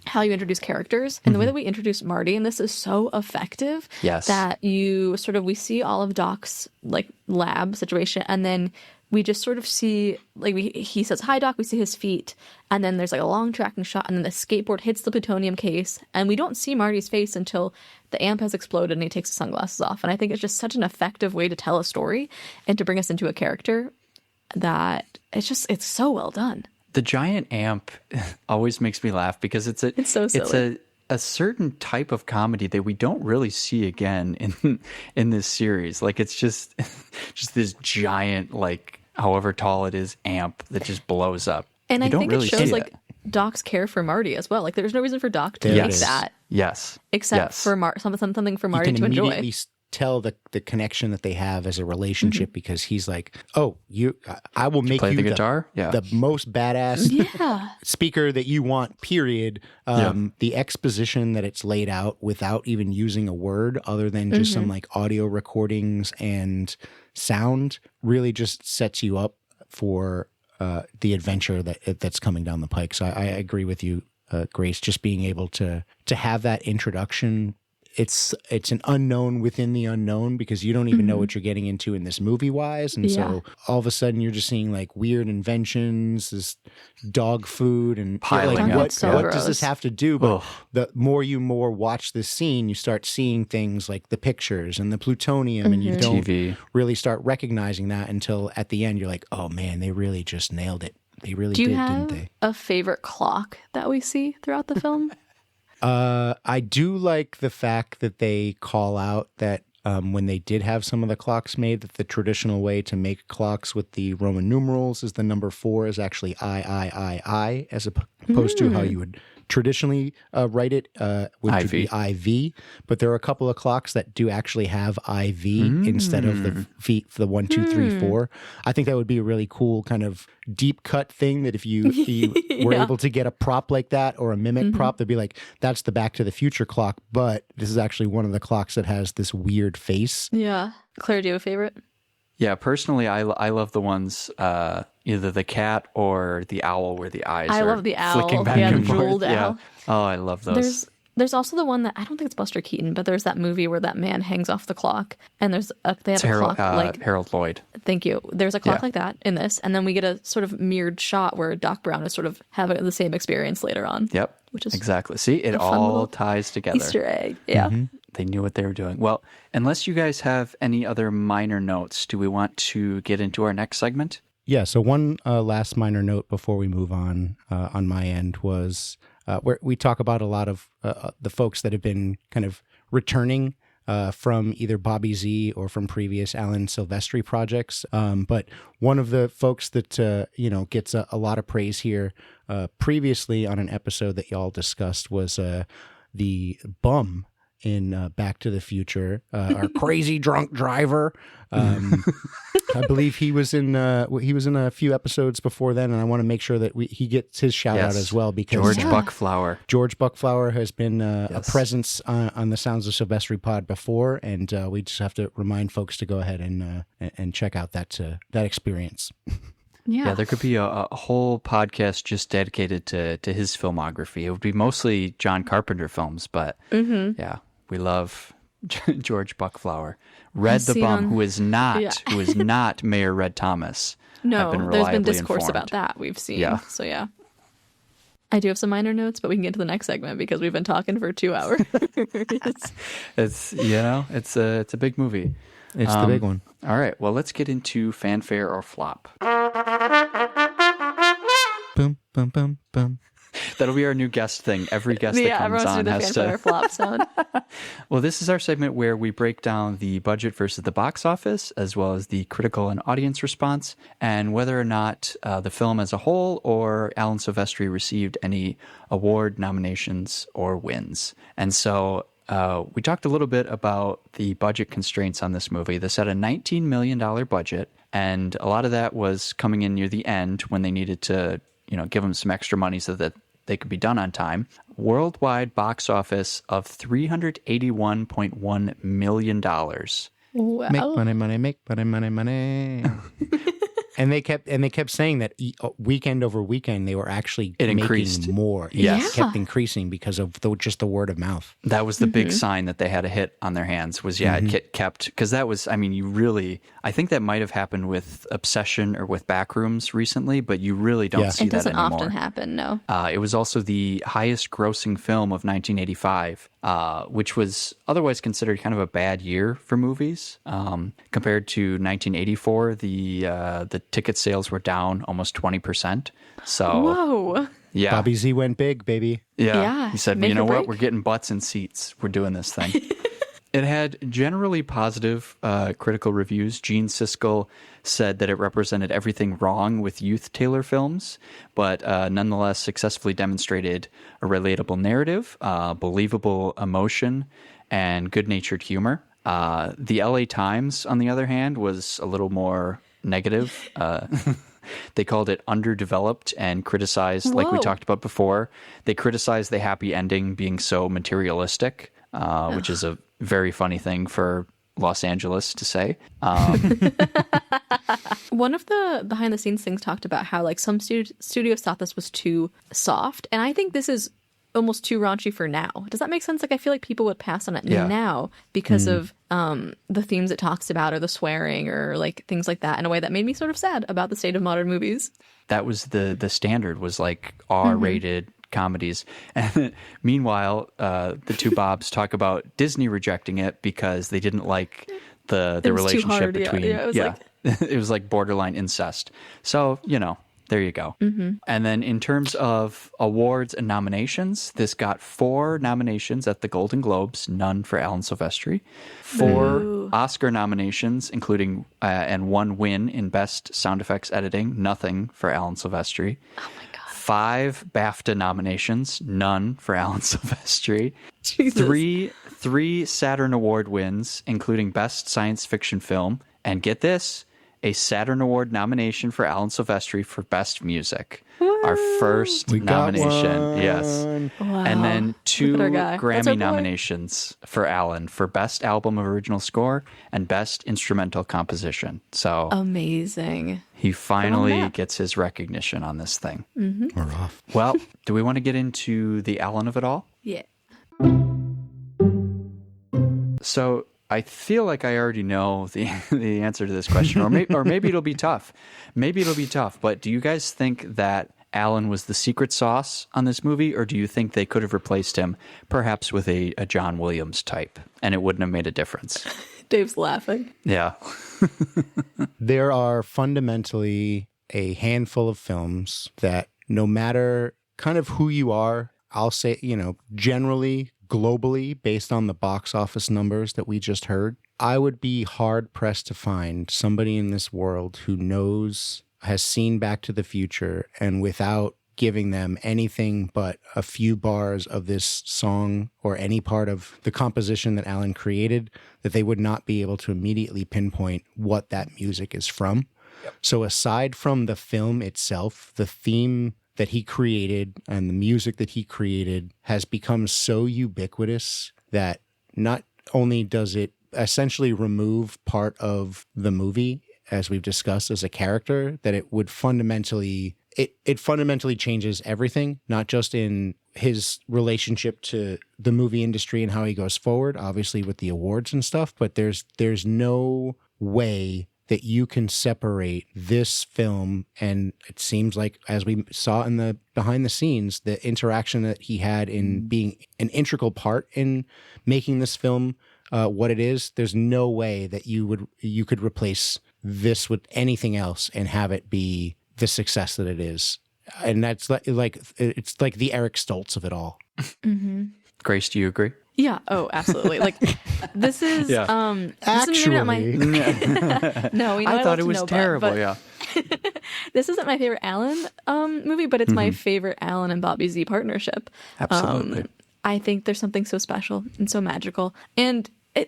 how you introduce characters, and the way that we introduce Marty, and this is so effective. Yes. That we see all of Doc's like lab situation, and then we just sort of see like he says hi Doc, we see his feet, and then there's like a long tracking shot, and then the skateboard hits the plutonium case, and we don't see Marty's face until the amp has exploded and he takes the sunglasses off. And I think it's just such an effective way to tell a story and to bring us into a character. that it's so well done. The giant amp always makes me laugh because it's so silly. a certain type of comedy that we don't really see again in this series. Like it's just this giant, like however tall it is, amp that just blows up. And you I don't think really it shows see like Doc's care for Marty as well. Like there's no reason for Doc to There make it is. that Yes. except for something for You Marty can to enjoy. immediately tell the connection that they have as a relationship because he's like, "Oh, I will make play you the guitar? Yeah. the most badass Yeah. speaker that you want, period." The exposition that it's laid out without even using a word other than just some like audio recordings and sound really just sets you up for the adventure that's coming down the pike. So I agree with you, Grace, just being able to have that introduction. It's an unknown within the unknown because you don't even know what you're getting into in this movie wise. And so all of a sudden you're just seeing like weird inventions, this dog food and Piling like up. what So does this gross. have to do? But Ugh. the more you watch this scene, you start seeing things like the pictures and the plutonium and you don't TV. really start recognizing that until at the end you're like, oh man, they really just nailed it. They really Do you did, have didn't they? a favorite clock that we see throughout the film? I do like the fact that they call out that when they did have some of the clocks made, that the traditional way to make clocks with the Roman numerals is the number 4 is actually I, as opposed to how you would traditionally write it, which would be IV. But there are a couple of clocks that do actually have IV instead of the feet for the 1, 2, 3, 4. I think that would be a really cool kind of deep cut thing that if you were able to get a prop like that or a mimic prop, they'd be like, that's the Back to the Future clock, but this is actually one of the clocks that has this weird face. Yeah. Claire, do you have a favorite? Yeah, personally, I love the ones either the cat or the owl where the eyes I are love the owl. flicking back Yeah, the and forth. jeweled Yeah. owl. Oh, I love those. There's also the one that I don't think it's Buster Keaton, but there's that movie where that man hangs off the clock, and they have It's a Harold, clock like. Harold Lloyd. Thank you. There's a clock Yeah. like that in this, and then we get a sort of mirrored shot where Doc Brown is sort of having the same experience later on. Yep. Which is exactly. See, it a fun all little ties together. Easter egg. Yeah. They knew what they were doing. Well, unless you guys have any other minor notes, do we want to get into our next segment? Yeah, so one last minor note before we move on my end was where we talk about a lot of the folks that have been kind of returning from either Bobby Z or from previous Alan Silvestri projects. But one of the folks that, gets a lot of praise here previously on an episode that y'all discussed was the bum in Back to the Future, our crazy drunk driver. I believe he was in a few episodes before then, and I want to make sure that he gets his shout out as well because George Buckflower. George Buckflower has been a presence on the Sounds of Silvestri pod before, and we just have to remind folks to go ahead and check out that experience. Yeah, there could be a whole podcast just dedicated to his filmography. It would be mostly John Carpenter films, but yeah, we love George Buckflower. Red the Bum, who is not Mayor Red Thomas. No, there's there's been discourse about that we've seen. Yeah. So yeah. I do have some minor notes, but we can get to the next segment because we've been talking for 2 hours. It's a big movie. It's the big one. All right, well, let's get into fanfare or flop. Boom, boom, boom, boom. That'll be our new guest thing. Every guest that comes everyone's on doing the has fanfare to. flop sound. Well, this is our segment where we break down the budget versus the box office, as well as the critical and audience response, and whether or not the film as a whole or Alan Silvestri received any award nominations or wins. And so we talked a little bit about the budget constraints on this movie. This had a $19 million budget, and a lot of that was coming in near the end when they needed to give them some extra money so that they could be done on time. Worldwide box office of $381.1 million. Wow. Make money, money, make money, money, money. And they kept saying that weekend over weekend they were actually increased. making more. Yes. It kept increasing because of just the word of mouth. That was the big sign that they had a hit on their hands was, it kept, because that was, I think that might have happened with Obsession or with Backrooms recently, but you really don't see It that doesn't anymore. often happen, no. It was also the highest grossing film of 1985, which was otherwise considered kind of a bad year for movies. Compared to 1984, the ticket sales were down almost 20%. So Whoa. yeah. Bobby Z went big, baby. Yeah, He said, make you or know what? break. We're getting butts in seats. We're doing this thing. It had generally positive critical reviews. Gene Siskel said that it represented everything wrong with youth Taylor films, but nonetheless successfully demonstrated a relatable narrative, believable emotion, and good-natured humor. The LA Times, on the other hand, was a little more negative. They called it underdeveloped and criticized, like we Whoa. talked about before, they criticized the happy ending being so materialistic, which is a very funny thing for Los Angeles to say. One of the behind the scenes things talked about how like some studios thought this was too soft, and I think this is almost too raunchy for now. Does that make sense? Like I feel like people would pass on it Yeah. now because of the themes it talks about or the swearing or like things like that in a way that made me sort of sad about the state of modern movies. That was the standard, was like R-rated comedies. And meanwhile, the two Bobs talk about Disney rejecting it because they didn't like the It was too relationship hard. between Yeah, it was like- it was like borderline incest. So, there you go. And then in terms of awards and nominations, this got 4 nominations at the Golden Globes, none for Alan Silvestri. 4 Oscar nominations, including and 1 win in Best Sound Effects Editing, nothing for Alan Silvestri. Oh my god. 5 BAFTA nominations, none for Alan Silvestri. Jesus. 3 Saturn Award wins, including Best Science Fiction Film. And get this, a Saturn Award nomination for Alan Silvestri for Best Music. Our first We got nomination. one. Yes. Wow. And then 2 Look at our guy. That's our Grammy boy. nominations for Alan for Best Album of Original Score and Best Instrumental Composition. So Amazing. he finally that. gets his recognition on this thing. We're off. Well, do we want to get into the Alan of it all? Yeah. So I feel like I already know the answer to this question, or maybe it'll be tough. Maybe it'll be tough. But do you guys think that Alan was the secret sauce on this movie, or do you think they could have replaced him perhaps with a John Williams type, and it wouldn't have made a difference? Dave's laughing. Yeah. There are fundamentally a handful of films that no matter kind of who you are, I'll say, generally, globally, based on the box office numbers that we just heard, I would be hard pressed to find somebody in this world who has seen Back to the Future, and without giving them anything but a few bars of this song or any part of the composition that Alan created, that they would not be able to immediately pinpoint what that music is from. Yep. So aside from the film itself, the theme that he created and the music that he created has become so ubiquitous that not only does it essentially remove part of the movie, as we've discussed, as a character, that it would fundamentally changes everything, not just in his relationship to the movie industry and how he goes forward, obviously with the awards and stuff, but there's no way that you can separate this film, and it seems like, as we saw in the behind the scenes, the interaction that he had in being an integral part in making this film what it is, there's no way that you could replace this with anything else and have it be the success that it is. And that's like it's like the Eric Stoltz of it all. Mm-hmm. Grace, do you agree? Yeah. Oh, absolutely. Like this is Yeah. this is maybe not my no. We know I thought love it to was know, terrible. but Yeah. this isn't my favorite Alan movie, but it's my favorite Alan and Bobby Z partnership. Absolutely. I think there's something so special and so magical, and I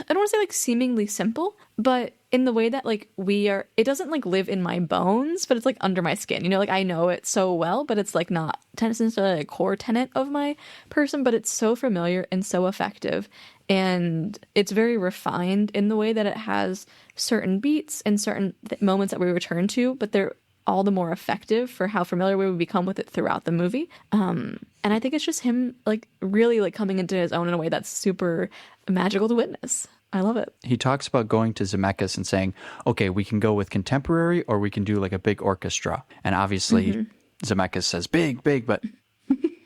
don't want to say like seemingly simple, but in the way that like it doesn't like live in my bones, but it's like under my skin, like I know it so well, but it's like not necessarily a core tenet of my person, but it's so familiar and so effective. And it's very refined in the way that it has certain beats and certain moments that we return to, but they're all the more effective for how familiar we would become with it throughout the movie. And I think it's just him like really like coming into his own in a way that's super magical to witness. I love it. He talks about going to Zemeckis and saying, okay, we can go with contemporary or we can do like a big orchestra. And obviously Zemeckis says big, but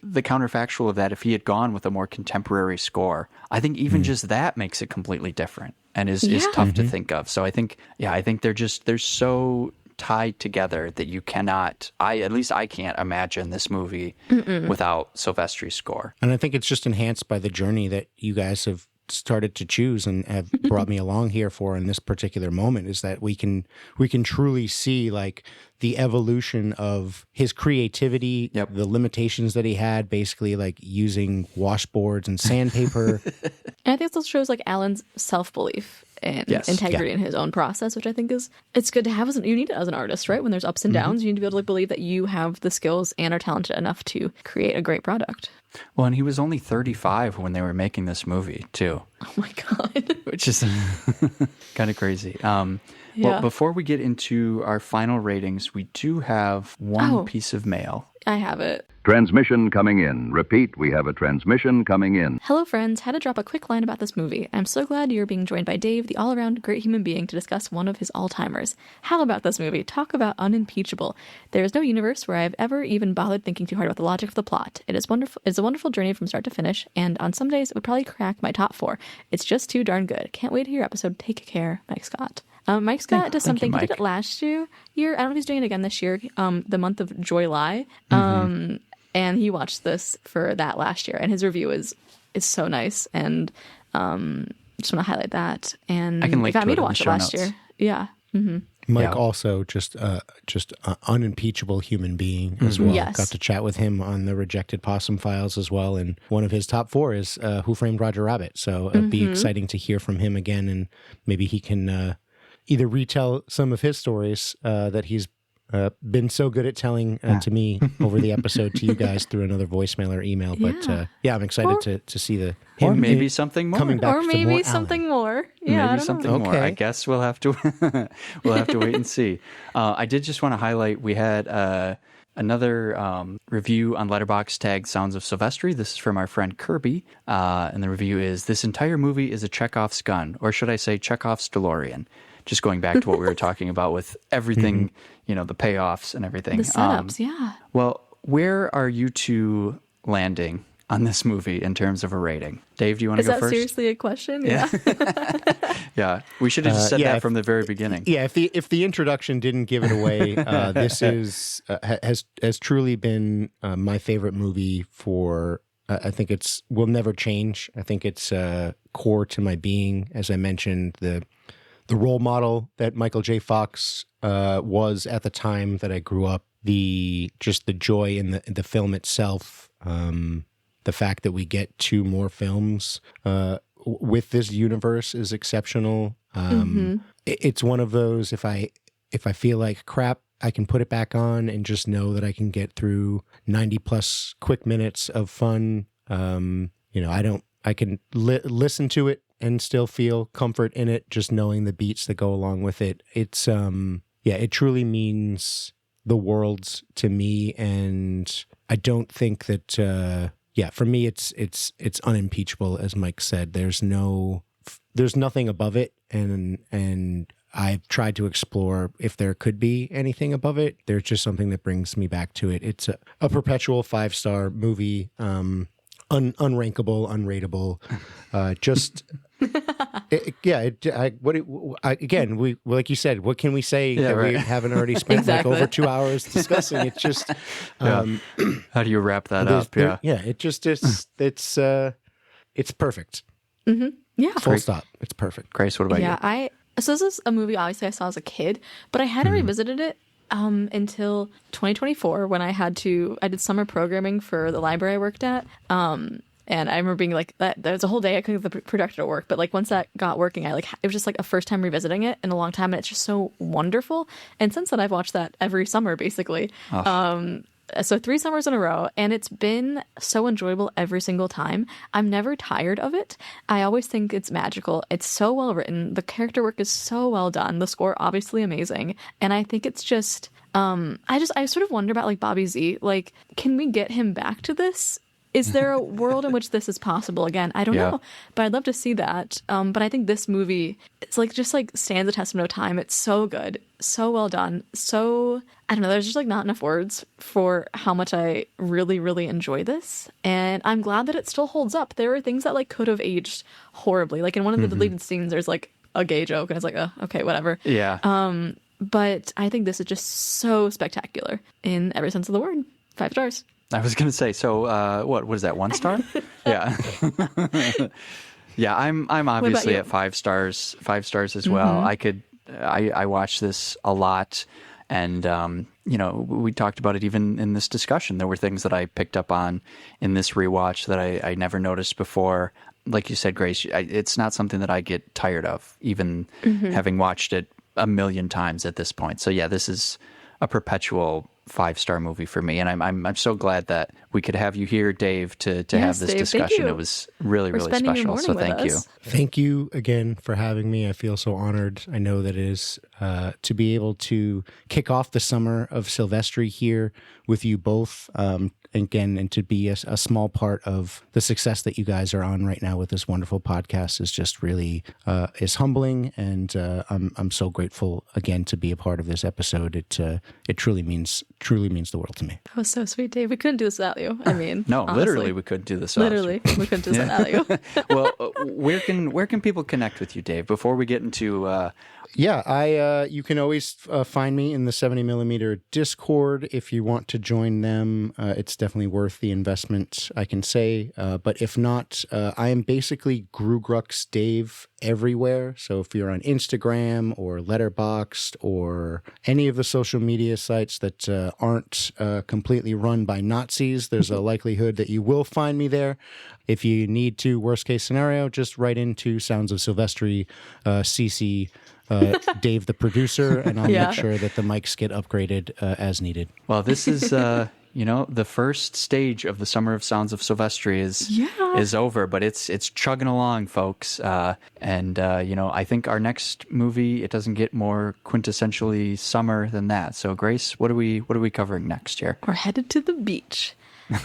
the counterfactual of that, if he had gone with a more contemporary score, I think even just that makes it completely different and is tough to think of. So I think they're so tied together that you cannot, at least I can't imagine this movie without Silvestri's score. And I think it's just enhanced by the journey that you guys have started to choose and have brought me along here for in this particular moment, is that we can truly see like the evolution of his creativity, the limitations that he had, basically like using washboards and sandpaper. And I think this shows like Alan's self-belief and integrity in his own process, which I think it's good to have. You need it as an artist, right? When there's ups and downs, you need to be able to believe that you have the skills and are talented enough to create a great product. Well, and he was only 35 when they were making this movie, too. Oh, my God. Which is kind of crazy. Well, before we get into our final ratings, we do have one piece of mail. I have it. Transmission coming in. Repeat, we have a transmission coming in. Hello, friends. Had to drop a quick line about this movie. I'm so glad you're being joined by Dave, the all-around great human being, to discuss one of his all-timers. How about this movie? Talk about unimpeachable. There is no universe where I've ever even bothered thinking too hard about the logic of the plot. It is wonderful. It's a wonderful journey from start to finish, and on some days it would probably crack my top 4. It's just too darn good. Can't wait to hear your episode. Take care, Mike Scott. Mike Scott does something. He did it last year. I don't know if he's doing it again this year. The month of July. And he watched this for that last year, and his review is so nice. And just want to highlight that. And I can link it got to me it to in watch the it show last notes. year. Yeah. Mike also just an unimpeachable human being as well. Yes. Got to chat with him on the Rejected Possum Files as well, and one of his top 4 is Who Framed Roger Rabbit. So it'd be exciting to hear from him again, and maybe he can either retell some of his stories that he's been so good at telling to me over the episode to you guys through another voicemail or email. But I'm excited to see him or maybe something more. Coming back or to maybe more something Alan. more. Yeah, Maybe something more. I guess we'll have to wait and see. I did just want to highlight we had another review on Letterboxd tagged Sounds of Silvestri. This is from our friend Kirby, and the review is: "This entire movie is a Chekhov's gun, or should I say Chekhov's DeLorean?" Just going back to what we were talking about with everything, the payoffs and everything. The setups, yeah. Well, where are you two landing on this movie in terms of a rating? Dave, do you want to go first? Is that seriously a question? Yeah. Yeah, we should have just said that from the very beginning. Yeah, if the introduction didn't give it away, this is has truly been my favorite movie for. I think will never change. I think it's core to my being. As I mentioned, the role model that Michael J. Fox was at the time that I grew up. The joy in the film itself. The fact that we get 2 more films with this universe is exceptional. It's one of those, if I feel like crap, I can put it back on and just know that I can get through 90 plus quick minutes of fun. I can listen to it and still feel comfort in it, just knowing the beats that go along with it. It's it truly means the world to me, and I don't think that for me it's unimpeachable, as Mike said. There's nothing above it, and I've tried to explore if there could be anything above it. There's just something that brings me back to it. It's a perpetual 5-star movie, unrankable, unrateable, again, we like you said, what can we say that we haven't already spent like over 2 hours discussing? It's just how do you wrap that up? It just is. It's perfect. Yeah, full stop. It's perfect. Grace, what about you? So this is a movie obviously I saw as a kid, but I hadn't revisited it until 2024 when I did summer programming for the library I worked at. And I remember being like, there was a whole day I couldn't get the projector to work, but like once that got working, it was just like a first time revisiting it in a long time, and it's just so wonderful. And since then, I've watched that every summer basically. So 3 summers in a row, and it's been so enjoyable every single time. I'm never tired of it. I always think it's magical. It's so well written. The character work is so well done. The score obviously amazing, and I think it's just I sort of wonder about like Bobby Z. Like, can we get him back to this? Is there a world in which this is possible again? I don't know, but I'd love to see that. But I think this movie, it's like just like stands the test of no time. It's so good, so well done. So I don't know. There's just like not enough words for how much I really, really enjoy this, and I'm glad that it still holds up. There are things that like could have aged horribly. Like in one of the deleted scenes, there's like a gay joke, and it's like, okay, whatever. Yeah. But I think this is just so spectacular in every sense of the word. 5 stars. I was going to say, so what is that, 1 star? Yeah. Yeah, I'm obviously you? at 5 stars. 5 stars as well. I watched this a lot, and we talked about it even in this discussion. There were things that I picked up on in this rewatch that I never noticed before. Like you said, Grace, it's not something that I get tired of, even having watched it a million times at this point. So yeah, this is a perpetual 5-star movie for me, and I'm so glad that we could have you here, Dave, to have this Dave, discussion. It was really spending your special. morning So with thank you. us. Thank you again for having me. I feel so honored. I know that it is to be able to kick off the summer of Silvestri here with you both, again, and to be a small part of the success that you guys are on right now with this wonderful podcast is just really is humbling, and I'm so grateful again to be a part of this episode. It truly means the world to me. That was so sweet, Dave. We couldn't do this without you. I mean, No, honestly. literally, we couldn't do this. without you. Literally, we couldn't do this without you. Well, where can people connect with you, Dave? Before we get into You can always find me in the 70mm Discord if you want to join them. It's definitely worth the investment, I can say. But if not, I am basically Grugrux Dave everywhere. So if you're on Instagram or Letterboxd or any of the social media sites that aren't completely run by Nazis, there's a likelihood that you will find me there. If you need to, worst case scenario, just write into Sounds of Silvestri, CC Dave the producer, and I'll make sure that the mics get upgraded as needed. well, this is the first stage of the Summer of Sounds of Silvestri is over, but it's chugging along, folks. And I think our next movie, it doesn't get more quintessentially summer than that. So, Grace, what are we covering next year? We're headed to the beach.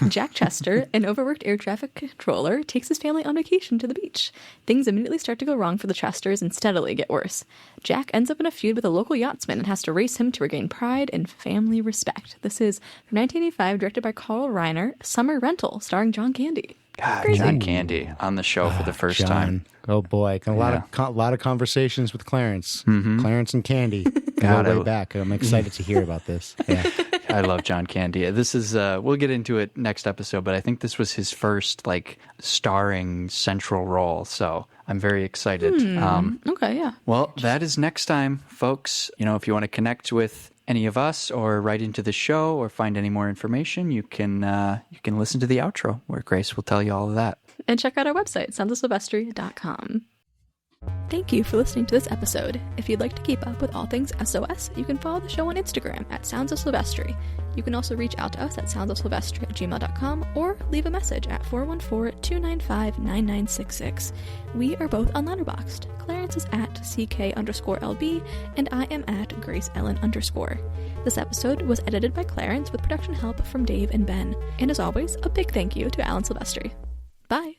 Jack Chester, an overworked air traffic controller, takes his family on vacation to the beach. Things immediately start to go wrong for the Chesters and steadily get worse. Jack ends up in a feud with a local yachtsman and has to race him to regain pride and family respect. This is from 1985, directed by Carl Reiner, Summer Rental, starring John Candy. God, John Candy on the show for the first time. Oh boy, a lot of conversations with Clarence, Clarence and Candy. Way back. I'm excited to hear about this. Yeah. I love John Candy. This is we'll get into it next episode, but I think this was his first starring central role, so I'm very excited. Okay, yeah. Well, that is next time, folks. If you want to connect with any of us or write into the show or find any more information, you can listen to the outro where Grace will tell you all of that. And check out our website, soundsofsilvestri.com. Thank you for listening to this episode. If you'd like to keep up with all things SOS, you can follow the show on Instagram at Sounds of Silvestri. You can also reach out to us at soundsofsilvestri@gmail.com or leave a message at 414-295-9966. We are both on Letterboxd. Clarence is at CK_LB and I am at GraceEllen_. This episode was edited by Clarence with production help from Dave and Ben. And as always, a big thank you to Alan Silvestri. Bye!